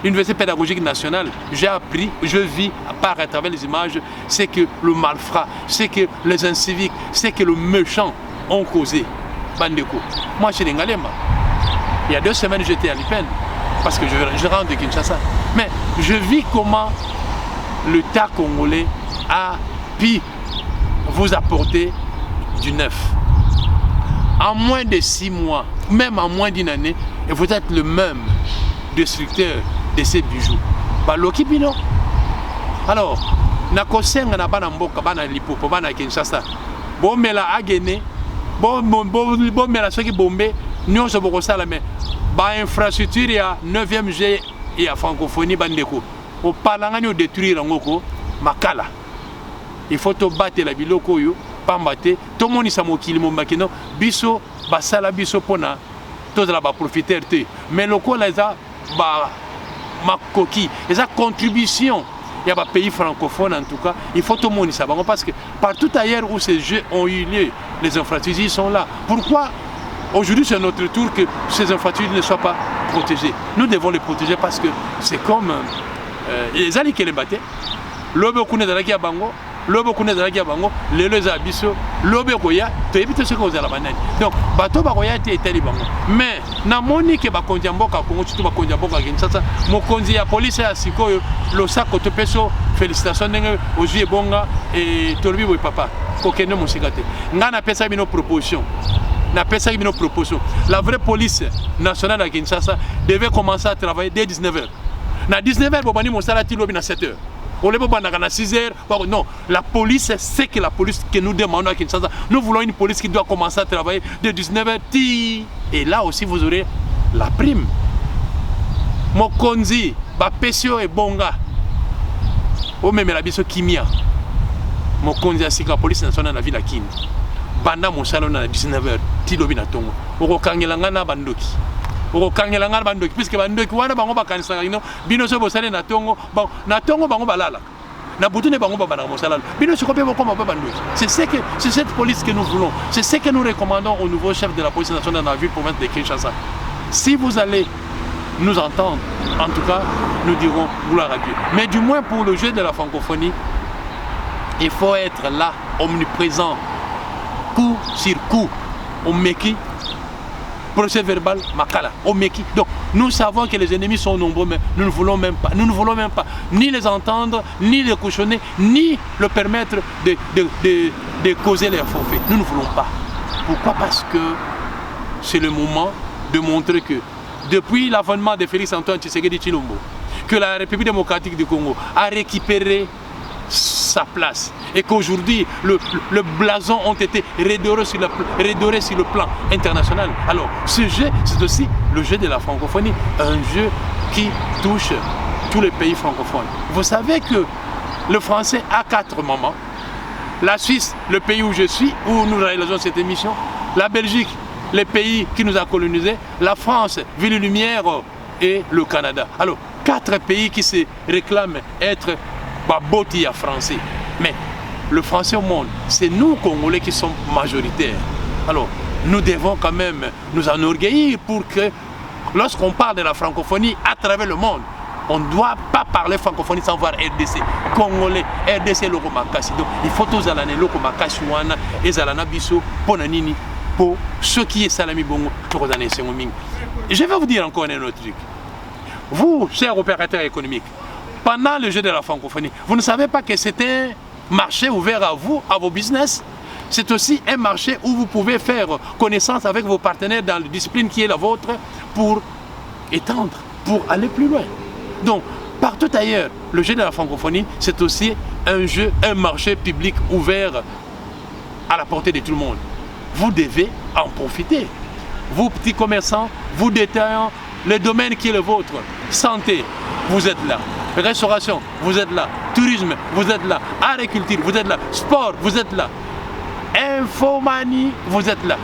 l'Université pédagogique nationale, j'ai appris, je vis à travers les images, c'est que le malfrat, c'est que les inciviques, c'est que le méchant ont causé. Bandeko. Moi, je suis Ngalema. Il y a 2 semaines, j'étais à l'UPN parce que je rentre de Kinshasa. Mais je vis comment l'État congolais a pu vous apporter du neuf. En moins de 6 mois, même en moins d'une année, et vous êtes le même destructeur de ces bijoux. Baloki bino. Alors, nakosenga na bana mboka bana lipopo bana Kinshasa. Bon mela agene, bon mela soki bombe, nyonso bokosala mais ba infrastructure ya 9e G et à francophonie bandeko. Au palangani au détruire ngoko makala. Il faut to battre la biloko yo, pambate, to moni sa mokili mo makino, biso basala biso pona to la ba profiter te. Mais loko la za ba makoki, esa contribution. Il y a un pays francophone en tout cas, il faut tout le monde savoir parce que partout ailleurs où ces jeux ont eu lieu, les infrastructures sont là. Pourquoi aujourd'hui c'est notre tour que ces infrastructures ne soient pas protégées? Nous devons les protéger parce que c'est comme les alliés qui les battaient. L'obe kune dalaki ya bango, l'obe kune dalaki ya bango, lelo za biso, l'obe koya, to ebite ce que vous allez banani. Donc bato ba koya te etali bango. Mais na moni ke ba kondia mboka Kongo tutu ba kondia mboka Kinshasa, mokonzi ya police ya sikoyo lo sako to peso félicitations ndenge ozuye bonga et tolobi boy papa. Kokene musikate. Ngana pesa bino proposition. Na pesa bino proposition. La vraie police nationale à Kinshasa devait commencer à travailler dès 19h. Na 19h bobani mosala ti lobi na 7h. On les à 6 heures. Non, la police, c'est que la police que nous demandons à Kinshasa. Nous voulons une police qui doit commencer à travailler de 19h. Et là aussi, vous aurez la prime. Mokonzi, Bapesio et Bonga. O même la biso Kimia. Mokonzi a la police nationale de la ville à Kin. Banda mon salon à 19h. Tilobi na tongo. Oko kangelanga na bandoki. Oko kangelanga na bandoki. Puisque bandoki wana bango bakanisa ino. Bino so bosale na tongo. Na tongo bango balala. Na butune bango babana mon salon. Bino so kopé boko maba bandoki. C'est cette police que nous voulons. C'est ce que nous recommandons au nouveau chef de la police nationale de la ville province de Kinshasa. Si vous allez nous entendre, en tout cas, nous dirons gloire à Dieu. Mais du moins pour le jeu de la francophonie, il faut être là, omniprésent, coup sur coup, au Meki, procès verbal, Makala, au Meki. Donc nous savons que les ennemis sont nombreux, mais nous ne voulons même pas, ni les entendre, ni les cautionner, ni leur permettre de causer leurs forfaits. Nous ne voulons pas. Pourquoi? Parce que c'est le moment de montrer que depuis l'avènement de Félix Antoine Tshisekedi Tshilombo, que la République démocratique du Congo a récupéré sa place et qu'aujourd'hui le blason ont été redorés sur le plan international. Alors ce jeu, c'est aussi le jeu de la francophonie, un jeu qui touche tous les pays francophones. Vous savez que le français a 4 mamans. La Suisse, le pays où je suis, où nous réalisons cette émission, la Belgique, les pays qui nous a colonisés, la France, Ville Lumière et le Canada. Alors, 4 pays qui se réclament être babotia français. Mais le français au monde, c'est nous Congolais qui sommes majoritaires. Alors, nous devons quand même nous enorgueillir pour que, lorsqu'on parle de la francophonie à travers le monde, on ne doit pas parler francophonie sans voir RDC. Congolais, RDC, Loko Makasi. Donc, il faut tous aller Loko Makasi, Wana, et Zalana Bisso, Ponanini. Pour ceux qui est salami bongo, je vais vous dire encore un autre truc. Vous, chers opérateurs économiques, pendant le jeu de la francophonie, vous ne savez pas que c'est un marché ouvert à vous, à vos business. C'est aussi un marché où vous pouvez faire connaissance avec vos partenaires dans la discipline qui est la vôtre pour étendre, pour aller plus loin. Donc, partout ailleurs, le jeu de la francophonie, c'est aussi un jeu, un marché public ouvert à la portée de tout le monde. Vous devez en profiter. Vous petits commerçants, vous détaillants, le domaine qui est le vôtre, santé, vous êtes là. Restauration, vous êtes là. Tourisme, vous êtes là. Agriculture, vous êtes là. Sport, vous êtes là. Infomanie, vous êtes là.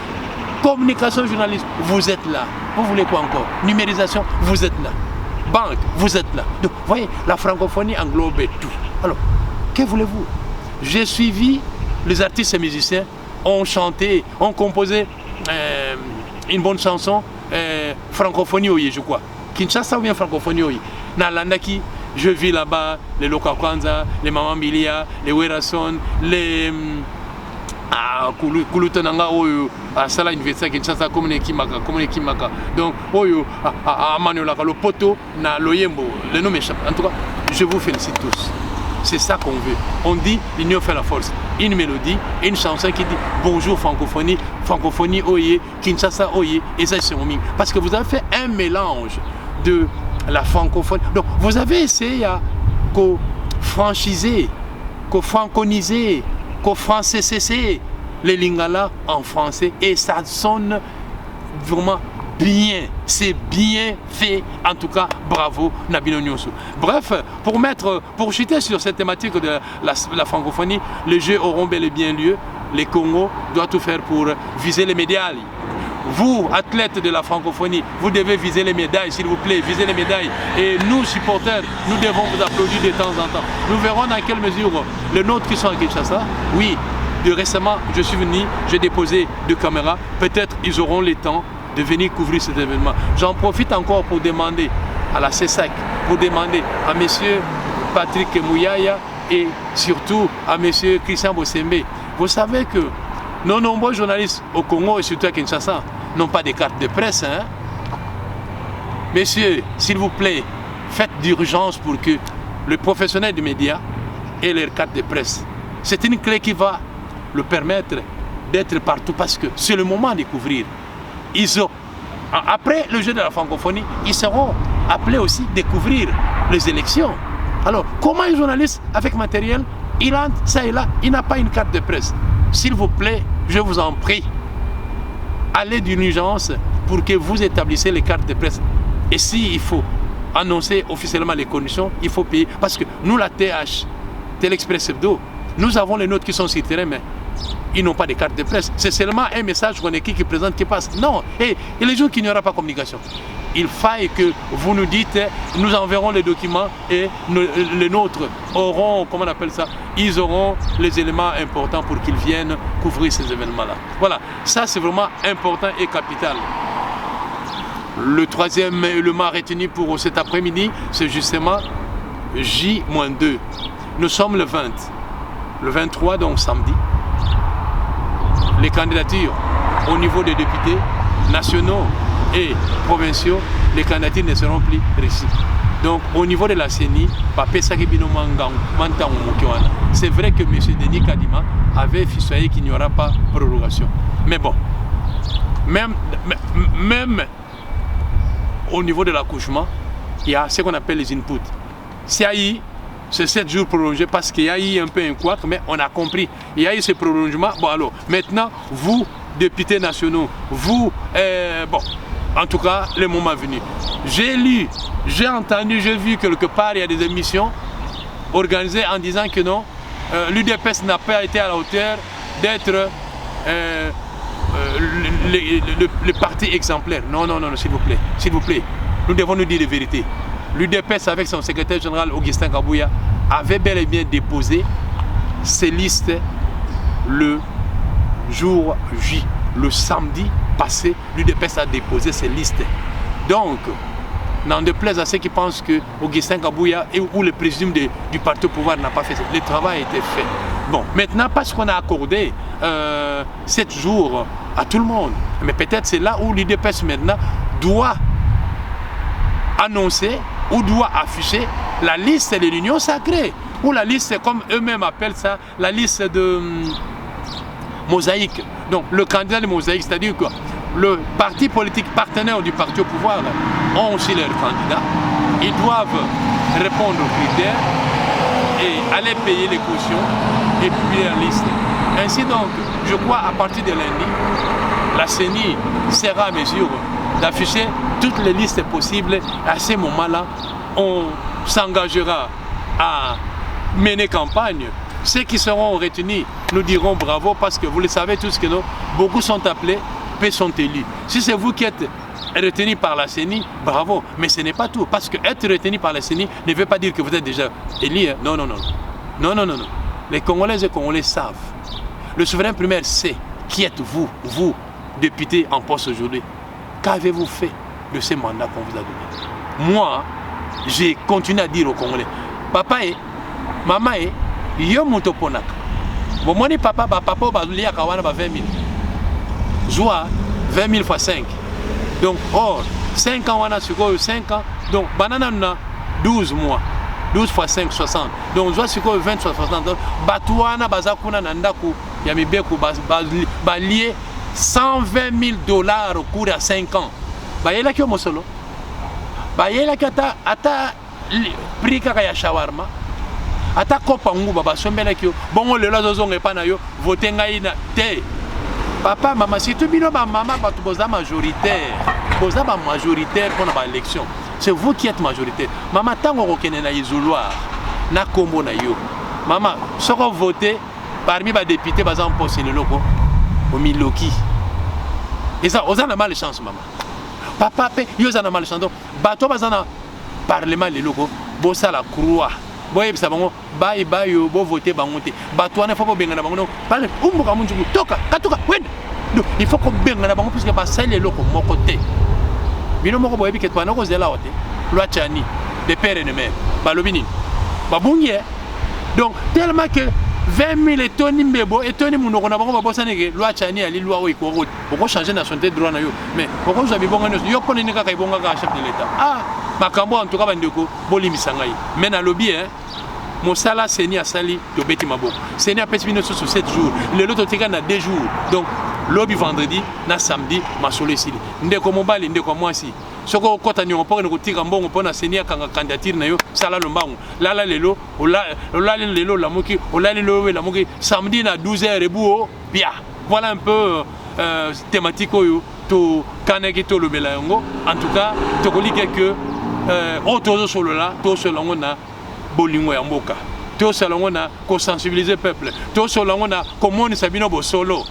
Communication, journalisme, vous êtes là. Vous voulez quoi encore? Numérisation, vous êtes là. Banque, vous êtes là. Donc, vous voyez, la francophonie englobe tout. Alors, que voulez-vous? J'ai suivi les artistes et musiciens ont chanté, ont composé une bonne chanson, francophonie oye, je crois. Kinshasa ou bien francophonie oye. Nalandaki, je vis là-bas, les Lokakwanza, les Maman Milia, les Werason, les Kulutananga oyo, à Sala Université Kinshasa, comme les Kimaka. Donc, oyo, à Manuelaka, le poto, na Loyembo, le nom m'échappe. En tout cas, je vous félicite tous. C'est ça qu'on veut. On dit l'union fait la force. Une mélodie, une chanson qui dit bonjour francophonie, francophonie oye, Kinshasa oye, et ça c'est mon ming. Parce que vous avez fait un mélange de la francophonie. Donc vous avez essayé à co-franchiser, co-franconiser, co-francaiser les lingala en français et ça sonne vraiment bien, c'est bien fait, en tout cas, bravo Nabino Nyonso. Bref, pour chuter sur cette thématique de la francophonie, les Jeux auront bel et bien lieu. Les Congos doivent tout faire pour viser les médailles. Vous, athlètes de la francophonie, vous devez viser les médailles, s'il vous plaît, visez les médailles. Et nous, supporters, nous devons vous applaudir de temps en temps. Nous verrons dans quelle mesure les nôtres qui sont à Kinshasa, oui, récemment, je suis venu, j'ai déposé 2 caméras, peut-être ils auront le temps de venir couvrir cet événement. J'en profite encore pour demander à la CESAC, pour demander à M. Patrick Mouyaya et surtout à M. Christian Bossembe. Vous savez que nos nombreux journalistes au Congo et surtout à Kinshasa n'ont pas de carte de presse. Hein? Messieurs, s'il vous plaît, faites d'urgence pour que les professionnels des médias aient leur carte de presse. C'est une clé qui va leur permettre d'être partout parce que c'est le moment de couvrir. Après le jeu de la francophonie, ils seront appelés aussi à découvrir les élections. Alors, comment un journaliste avec matériel, il entre, ça et là, il n'a pas une carte de presse? S'il vous plaît, je vous en prie, allez d'une urgence pour que vous établissez les cartes de presse. Et s'il faut annoncer officiellement les conditions, il faut payer. Parce que nous, la TH, Télé-Express Hebdo, nous avons les nôtres qui sont sur le terrain, mais ils n'ont pas de carte de presse. C'est seulement un message qu'on écrit qui présente, qui passe. Non, et les jours qu'il n'y aura pas communication. Il faille que vous nous dites, nous enverrons les documents et les nôtres auront, comment on appelle ça, ils auront les éléments importants pour qu'ils viennent couvrir ces événements-là. Voilà, ça c'est vraiment important et capital. Le troisième élément retenu pour cet après-midi, c'est justement J-2. Nous sommes le 20, le 23, donc samedi. Les candidatures au niveau des députés nationaux et provinciaux, les candidatures ne seront plus reçues. Donc au niveau de la CENI, c'est vrai que M. Denis Kadima avait ficelé qu'il n'y aura pas de prorogation. Mais bon, même au niveau de l'accouchement, il y a ce qu'on appelle les inputs. CAI, c'est 7 jours prolongés parce qu'il y a eu un peu un couac, mais on a compris. Il y a eu ce prolongement. Bon alors, maintenant, vous, députés nationaux, vous, bon, en tout cas, le moment est venu. J'ai lu, j'ai entendu, j'ai vu quelque part, il y a des émissions organisées en disant que non, l'UDPS n'a pas été à la hauteur d'être le parti exemplaire. Non, non, non, s'il vous plaît, s'il vous plaît. Nous devons nous dire la vérité. L'UDPS avec son secrétaire général Augustin Kabouya avait bel et bien déposé ses listes le jour J, le samedi passé. L'UDPS a déposé ses listes. Donc, n'en déplaise à ceux qui pensent que Augustin Kabouya ou le président du parti au pouvoir n'a pas fait ça. Le travail a été fait. Bon, maintenant, parce qu'on a accordé 7 jours à tout le monde, mais peut-être c'est là où l'UDPS maintenant doit annoncer ou doit afficher la liste de l'Union sacrée, ou la liste, comme eux-mêmes appellent ça, la liste de mosaïque. Donc le candidat de mosaïque, c'est-à-dire que le parti politique partenaire du parti au pouvoir ont aussi leurs candidats, ils doivent répondre aux critères et aller payer les cautions et publier la liste. Ainsi donc, je crois à partir de lundi, la CENI sera à mesure d'afficher toutes les listes possibles. À ce moment-là, on s'engagera à mener campagne. Ceux qui seront retenus, nous dirons bravo parce que vous le savez tous que beaucoup sont appelés, peu sont élus. Si c'est vous qui êtes retenu par la CENI, bravo. Mais ce n'est pas tout. Parce que être retenu par la CENI ne veut pas dire que vous êtes déjà élu. Hein. Non, non, non. Non, non, non, non. Les Congolaises et Congolais savent. Le souverain primaire sait qui êtes-vous, vous, député en poste aujourd'hui. Qu'avez-vous fait de ces mandats qu'on vous a donnés? Moi, j'ai continué à dire aux Congolais, papa et maman et yo motoponak. Bon, moi, papa, papa, bazulia kawana 20 000. Joie 20 000 fois 5. Donc, or, 5 ans, on a 5 ans. Donc, banana, on a 12 mois. 12 fois 5, 60. Donc, joie, 20 fois 60. Batouana, bazakuna, nandaku, yamibeku, balié. 120 000 $ au cours de 5 ans. Bah, il y a qui ont solo. Bah, il y a qui ata prix kaka shawarma. Ata kopa nguba ba sombela ki bon le lazo zonga pa na yo voter ngai na te. Papa maman si tu bino ba maman ba tu boza majoritaire. Boza ba majoritaire pour la élection. C'est vous qui êtes majoritaire. Maman tango ko kene na izoloir na kombo na yo. Maman soko voter parmi ba député ba en poste le loko. Au Miloki. Et ça, on a mal de chance, maman. Papa, ils ont mal de chance. Bateau, ils ont parlement, les locaux. Bossa la croix. Boye, ça va, bye bye, bo voter, bangote. Bateau, il faut pas bien, bangote. Parle, umbuka, munjuku, toka, katoka, wed. Il faut qu'on bien, bangote, puisque pas ça, les locaux, mon côté. Bino moko boye, que toi, non, vous êtes là, loi Tchani, des pères et des mères. Balobini. Babouye. Donc, tellement que 20 000 et Tony Mbebo et Tony Mounoko na bango babosa neke loi Tchani ali loi o ikoro pourquoi changer nationalité droit na yo mais pourquoi vous avez bon yo pone nika kai bonga ka chef de l'état ah makambo en tout cas bandeko bolimisa ngai mais na lobby hein mosala seni asali to beti maboko seni a pesi bino sur 7 jours le lot tika na 2 jours donc lobby vendredi na samedi masolo esili ndeko mobali ndeko mwasi soko kota ni on poko tika mbongo pona senia kanga candidature na yo sala lo mbango lala lelo olala lelo la moki olala lelo la moki samedi na 12h ebuo bien voilà un peu thématique oyo to kaneki to lo melango en tout cas to kolike que autour solo là to solo na bolingo ya mboka to solo na ko sensibiliser peuple to solo na ko moni sabino bo solo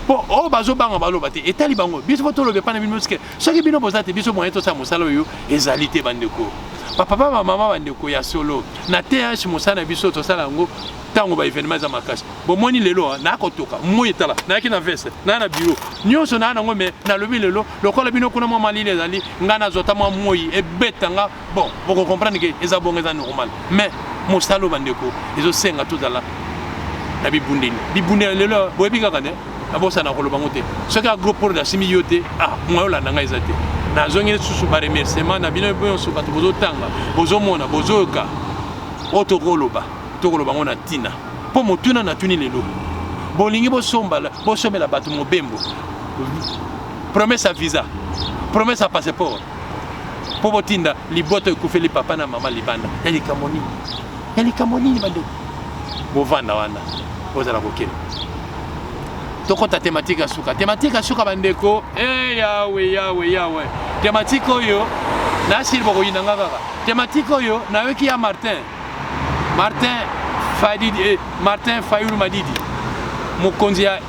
po o bazo banga balo bati etali bango biso to lo be pana bino ske soki bino bozate biso moyen to sa musala yo ezalité bandeko papa mama bandeko ya solo na TH musana biso to sala ngo tango ba événement za makasi bo moni lelo na kotoka mo etala na ki na veste na bureau nyonso na ngo me na lobi lelo lokola bino kuna mo mali les ali ngana zota mo moyi e betanga bon vous comprendre que eza bon eza normal mais musalo bandeko ezo senga tout là na bibundini lelo bo ebika kane abosa na koloba ngote soki a groupe pour la simi yote moi la nanga ezate na zongi susu ba remerciement na bino boyo so bato bozo tanga bozo mona bozo ka otokoloba ngona tina po motuna na tuni lelo bolingi bosombala bosomela bato mobembo promesse à visa promesse à passeport po botinda liboto ekufeli papa na mama libanda yali kamoni bande bovanda wana bozala kokela tokota thématique à suka bandeko yawe thématique oyo na silbo ko yinanga kaka thématique oyo na weki ya Martin Fayulu Madidi mokonzi ya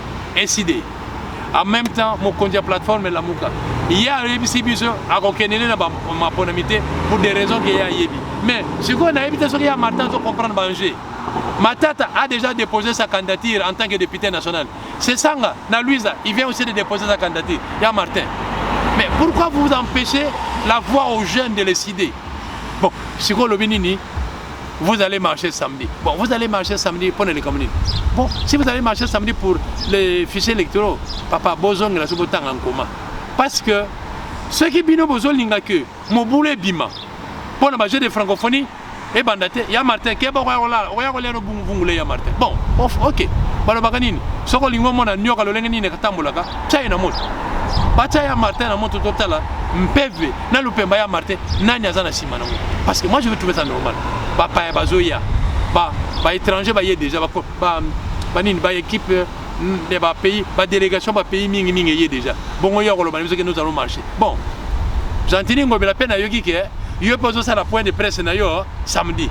SID en même temps mokonzi ya plateforme la muka ya rebisi biso akokenene na ma ponamité pour des raisons que ya yebi mais ce qu'on a évité ce qu'il y a Martin to comprendre danger. Matata a déjà déposé sa candidature en tant que député national. C'est Sanga, na Louisa, il vient aussi de déposer sa candidature. Il y a Martin. Mais pourquoi vous empêchez la voix aux jeunes de les décider? Bon, si vous l'obénini, vous allez marcher samedi. Bon, vous allez marcher samedi pour les communes. Bon, si vous allez marcher samedi pour les fichiers électoraux, papa, bozong la soubotang en commun. Parce que ceux qui bino bozong linga que, moboule bima, pour le majeur de francophonie, et bandate, ya Martin, qui est bon, ya Martin. Bon, ok. Balobaganini, soko lingo mona nyoka lolengeni ne katambulaka, chai na moto. Bacha ya Martin na moto totala, mpeve, na lupemba ya Martin, nani azana sima na moto. Parce que moi je veux trouver ça normal. Papa ya bazoya, ba étranger ba yé déjà, ba nini ba équipe de ba pays, ba délégation ba pays mingi yé déjà. Bon ya ko lobana que nous allons marcher. Bon. Gentini ngobe la peine à yogi ke, yo poso ça la point de presse na yo samedi.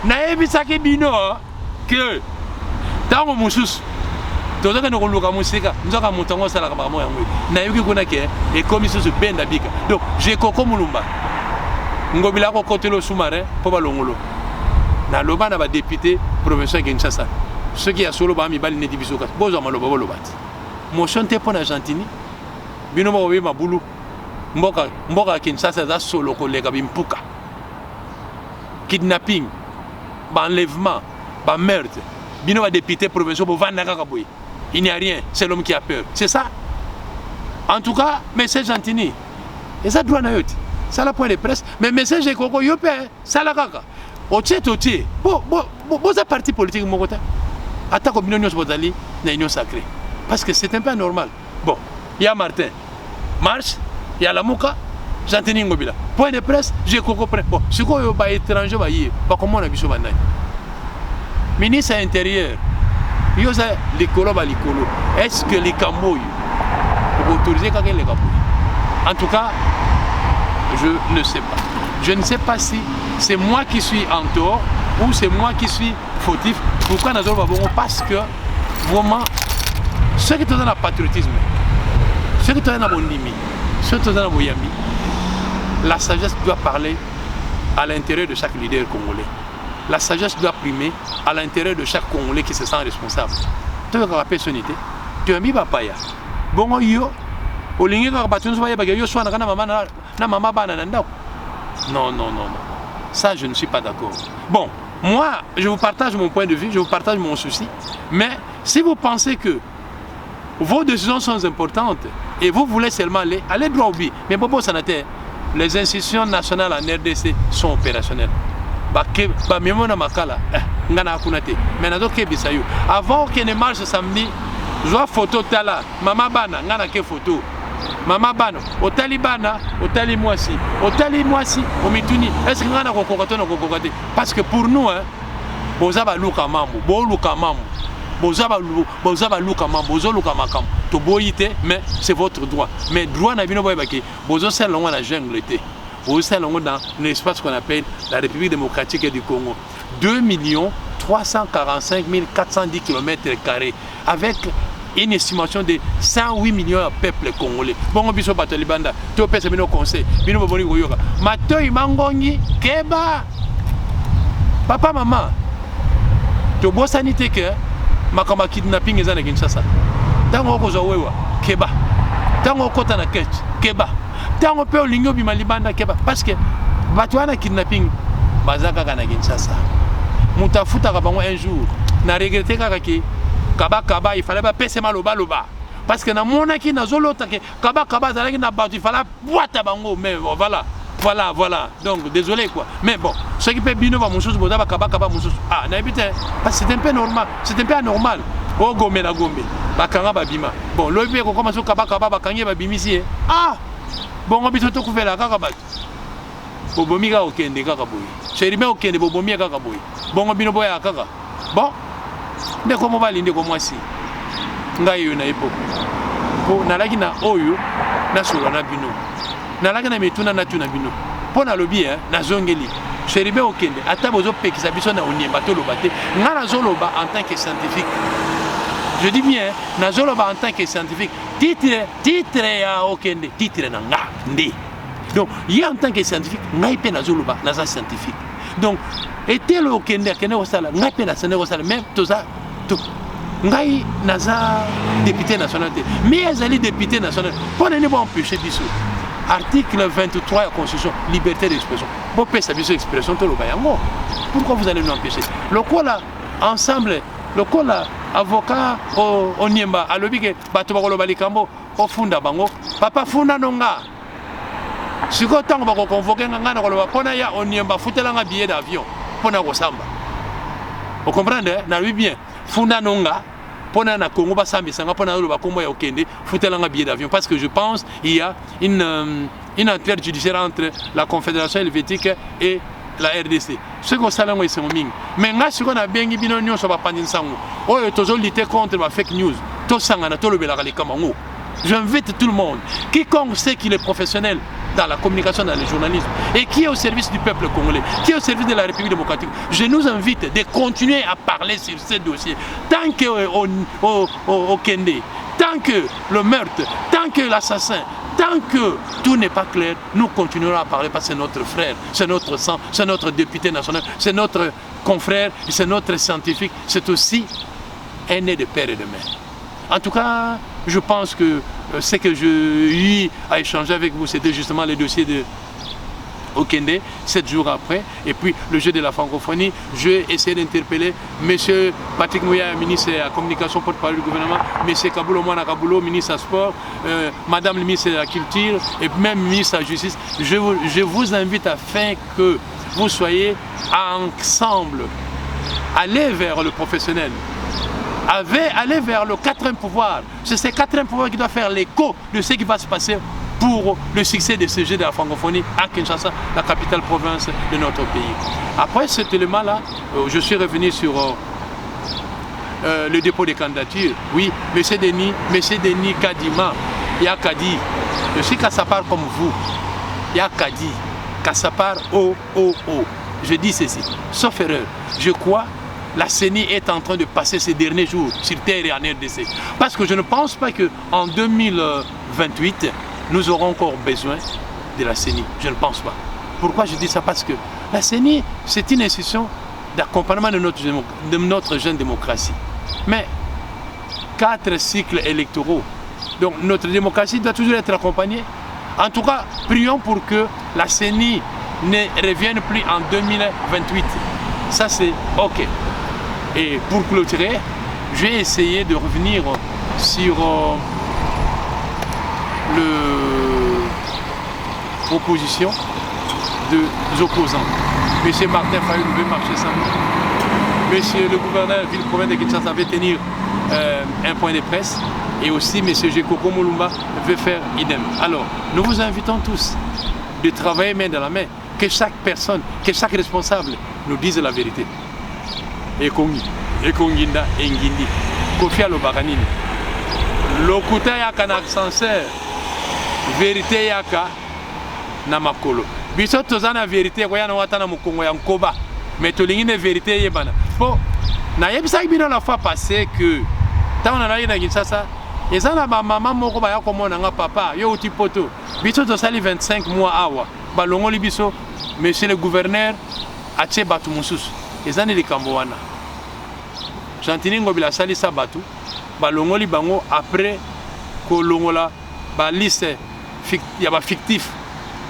Na ebisaki bino que tango mususu tozoka nokoluka musika nzoka mutongo sala ka mo yango na yoki kuna ke e commission su benda bika donc j'ai koko mulumba ngobila ko kotelo sous-marin po balongolo na loba na ba député provincial Kinshasa ceux qui a solo ba mi bali ne divisoka bozo maloba bolobati motion te pona Argentine bino mo be mabulu mboka Kinshasa za solo kolega bimpuka kidnapping ba enlèvement ba meurtre bino va député provincial pour vendre kakaboy. Il n'y a rien, c'est l'homme qui a peur. C'est ça. En tout cas, message Gentini. Et ça doit naït. Ça la point de presse. Mais message de Koko Yopé, ça la kaka. Otié. Bon, ça parti politique mon côté. Attaque au Bino Bozali, na union sacrée. Parce que c'est un peu normal. Bon, il y a Martin. Marche, il y a la Mouka, Gentini Ngobila. Point de presse, j'ai Koko prêt. Bon, ce qu'on va étranger va y pas comment on a vu ce bandai. Ministre intérieur, est-ce que les Camboy pour autoriser quelqu'un les Camboy? En tout cas, je ne sais pas. Je ne sais pas si c'est moi qui suis en tort ou c'est moi qui suis fautif. Pourquoi nous avons parce que vraiment, ceux qui sont dans le patriotisme, ceux qui sont dans le limite, ceux qui sont dans le yami, la sagesse doit parler à l'intérieur de chaque leader congolais. La sagesse doit primer à l'intérieur de chaque Congolais qui se sent responsable. Tu as une personnalité, tu as mis papaya. Bon, yo, au ligne de la bâton, yo soit na maman banana. Non. Ça, je ne suis pas d'accord. Bon, moi, je vous partage mon point de vue, je vous partage mon souci. Mais si vous pensez que vos décisions sont importantes et vous voulez seulement aller droit au but. Mais Bobo Sanate, les institutions nationales en RDC sont opérationnelles. Avant qu'il ne marche samedi, je vois photo tala, maman bana, ngana ke photo. Maman bana, au talibana, au talimwasi, au mituni. Est-ce que nous avons un parce que pour nous, hein, bozaba luka mambo, bo luka mambo. Bozaba luka mambo, bozo luka makam. To boyite, mais c'est votre droit. Mais droit n'a bino boyebaki, bozo c'est longue la jungle était. Bozo c'est longue dans l'espace qu'on appelle la République démocratique du Congo. 2 345 410 km², avec une estimation de 108 millions de peuple congolais. Bon, biso bato libanda, to pesa bino conseil, bino boni goyoka. Matoi mangongi keba. Papa maman. To bo sanité que makama kidnapping ezana Kinshasa. Tango ko zowewa keba. Tango kota na ketch keba. Tango pe olingo bima libanda keba parce que bato wana kidnapping bazaka kana Kinshasa. Mutafuta ka bango un jour na regretter kaka ki kaba il fallait pas pese maloba loba parce que na monaki na zolota ke kaba zalaki na batu il fallait boîte bango mais voilà donc désolé quoi mais bon ce qui peut bino va mon chose boda kaba mon chose ah na habite parce que c'est un peu normal c'est un peu anormal o gombe na gombe bakanga babima bon lobi ko commence kaba bakangi babimisi ah bon obito to kuvela kaka batu bobomi ka okende kaka boy cherime okende bobomi kaka boy bon bino boya kaka bon nde ko mobali nde ko mwasi ngai yo na epo po nalaki na oyo na solo na bino nalaki na metuna na tuna bino po na lobi na zongeli cherime okende ata bozo pekisa biso na oniemba to lobate ngala zoloba en tant que scientifique. Je dis bien, nazoloba en tant que scientifique, titre ya okende, titre na nga ndi. Donc, il y a en tant que scientifique, ngai pe nazoloba naza scientifique. Donc, était le okende kene osala, ngai pe na sene osala même toza to ngai naza député national. Mais ezali député national. Pour ne pas empêcher biso. Article 23 de la Constitution, liberté d'expression. Bon, pesa biso expression to loba yango. Pourquoi vous allez nous empêcher? Le quoi là ensemble le kola avocat au Niemba a lobby que bato bakoloba likambo o funda bango papa funda nonga siko tango bako convoquer nganga na koloba pona ya o Niemba futela nga billet d'avion pona ko samba. Vous comprenez na lui bien funda nonga pona na Congo ba sambi sanga pona loba kombo ya okende futela nga billet d'avion parce que je pense il y a une enquête judiciaire entre la Confédération helvétique et la RDC. Ce qu'on sait là, c'est mon ming. Mais ce qu'on a bien dit, c'est pas pandin sango. Oh, toujours lutter contre la fake news. Tout sangana, tout le belakali kamango. J'invite tout le monde, quiconque sait qu'il est professionnel dans la communication, dans le journalisme, et qui est au service du peuple congolais, qui est au service de la République démocratique, je nous invite de continuer à parler sur ces dossiers. Tant que au Kende, tant que le meurtre, tant que l'assassin, tant que tout n'est pas clair, nous continuerons à parler parce que c'est notre frère, c'est notre sang, c'est notre député national, c'est notre confrère, c'est notre scientifique, c'est aussi un né de père et de mère. En tout cas, je pense que ce que j'ai eu à échanger avec vous, c'était justement le dossier de Okende, 7 jours après, et puis le jeu de la francophonie. Je vais essayer d'interpeller M. Patrick Mouya, ministre de la communication, porte-parole du gouvernement, M. Kabulo Mwana Kabulo, ministre du sport, Madame le ministre de la culture, et même ministre de la justice. Je vous invite afin que vous soyez ensemble, allez vers le professionnel, allez vers le quatrième pouvoir. C'est ce quatrième pouvoir qui doit faire l'écho de ce qui va se passer pour le succès de ce jeu de la francophonie à Kinshasa, la capitale province de notre pays. Après cet élément-là, je suis revenu sur le dépôt des candidatures. Oui, M. Denis Kadima, il y a Kadi. Je suis Kassapar comme vous. Il y a Kadi, Kassapar Je dis ceci, sauf erreur. Je crois la CENI est en train de passer ces derniers jours sur terre et en RDC. Parce que je ne pense pas qu'en 2028, nous aurons encore besoin de la CENI. Je ne pense pas. Pourquoi je dis ça? Parce que la CENI, c'est une institution d'accompagnement de notre jeune démocratie. Mais 4 cycles électoraux. Donc notre démocratie doit toujours être accompagnée. En tout cas, prions pour que la CENI ne revienne plus en 2028. Ça, c'est OK. Et pour clôturer, je vais essayer de revenir sur l'opposition des opposants. Monsieur Martin Fayou devait marcher sans nous. Monsieur le gouverneur ville-province de Kinshasa avait tenir un point de presse. Et aussi, M. Gekoko Moulumba veut faire idem. Alors, nous vous invitons tous de travailler main dans la main, que chaque personne, que chaque responsable nous dise la vérité. Ekongi, Ekonginda, Engindi, Kofi alobaka nini. Lokuta yaka na sincère, vérité yaka na makolo. Biso toza na vérité kwa yana wata na mukongo ya nkoba, mais tolingi na vérité yebana. Bon, na yebisa bino la fois passée que tant on a eu na Kinshasa, eza na ba maman moko ba ya komona nga papa, yo uti poto. Biso to sali 25 mois awa. Ba longoli biso, monsieur le gouverneur atie batu mususu. Eza ni likambo wana. Jantini Ngobila sali sa batu, ba longoli bango après ko longola ba liste ya ba fictif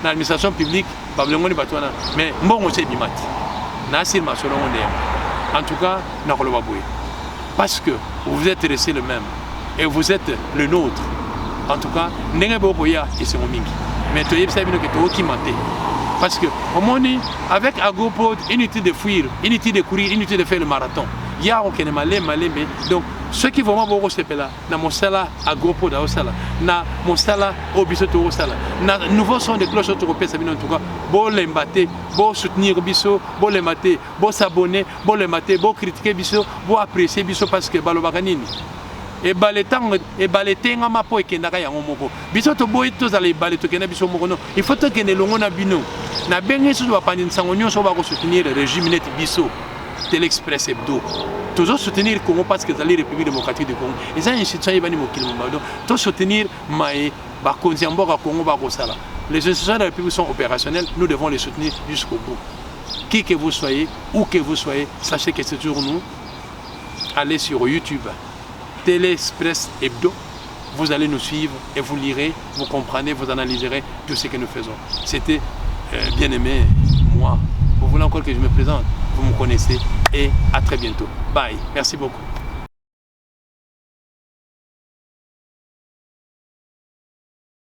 na l'administration publique, ba longoli batu wana. Mais mbongo c'est bimati. Na sir masolo onde. En tout cas, na koloba boye. Parce que vous êtes restés le même et vous êtes le nôtre. En tout cas, ndenge bokoya et c'est mingi. Mais tu sais bien que tu es maté. Parce que au monde, avec Agopod, inutile de fuir, inutile de courir, inutile de faire le marathon. Il y a aucun malé, mais donc ceux qui vont voir ce là, na mon sala Agopod à Osala, na mon sala Obisoto Osala, na nouveau son de cloches européennes, ça en tout cas, bon les mater, bon soutenir Bisso, bon les mater, bon s'abonner, bon les mater, bon critiquer Bisso, bon apprécier Bisso parce que Balobaganini. Et baletan et baletenga mapo ekendaka yango moko biso to boyi to zala baleto kena biso moko no il faut to kene longo na bino na bengi so ba pandin sango nyonso ba ko soutenir le régime net biso Tel Express Hebdo toujours soutenir Congo parce que zali République démocratique du Congo et ça institution ibani mokili mbado to soutenir maé ba konziamboka Congo ba ko sala les institutions de la République sont opérationnelles, nous devons les soutenir jusqu'au bout. Qui que vous soyez, où que vous soyez, sachez que c'est toujours nous. Allez sur YouTube Tel Express Hebdo, vous allez nous suivre et vous lirez, vous comprendrez, vous analyserez tout ce que nous faisons. C'était bien aimé, moi. Vous voulez encore que je me présente, vous me connaissez et à très bientôt. Bye, merci beaucoup.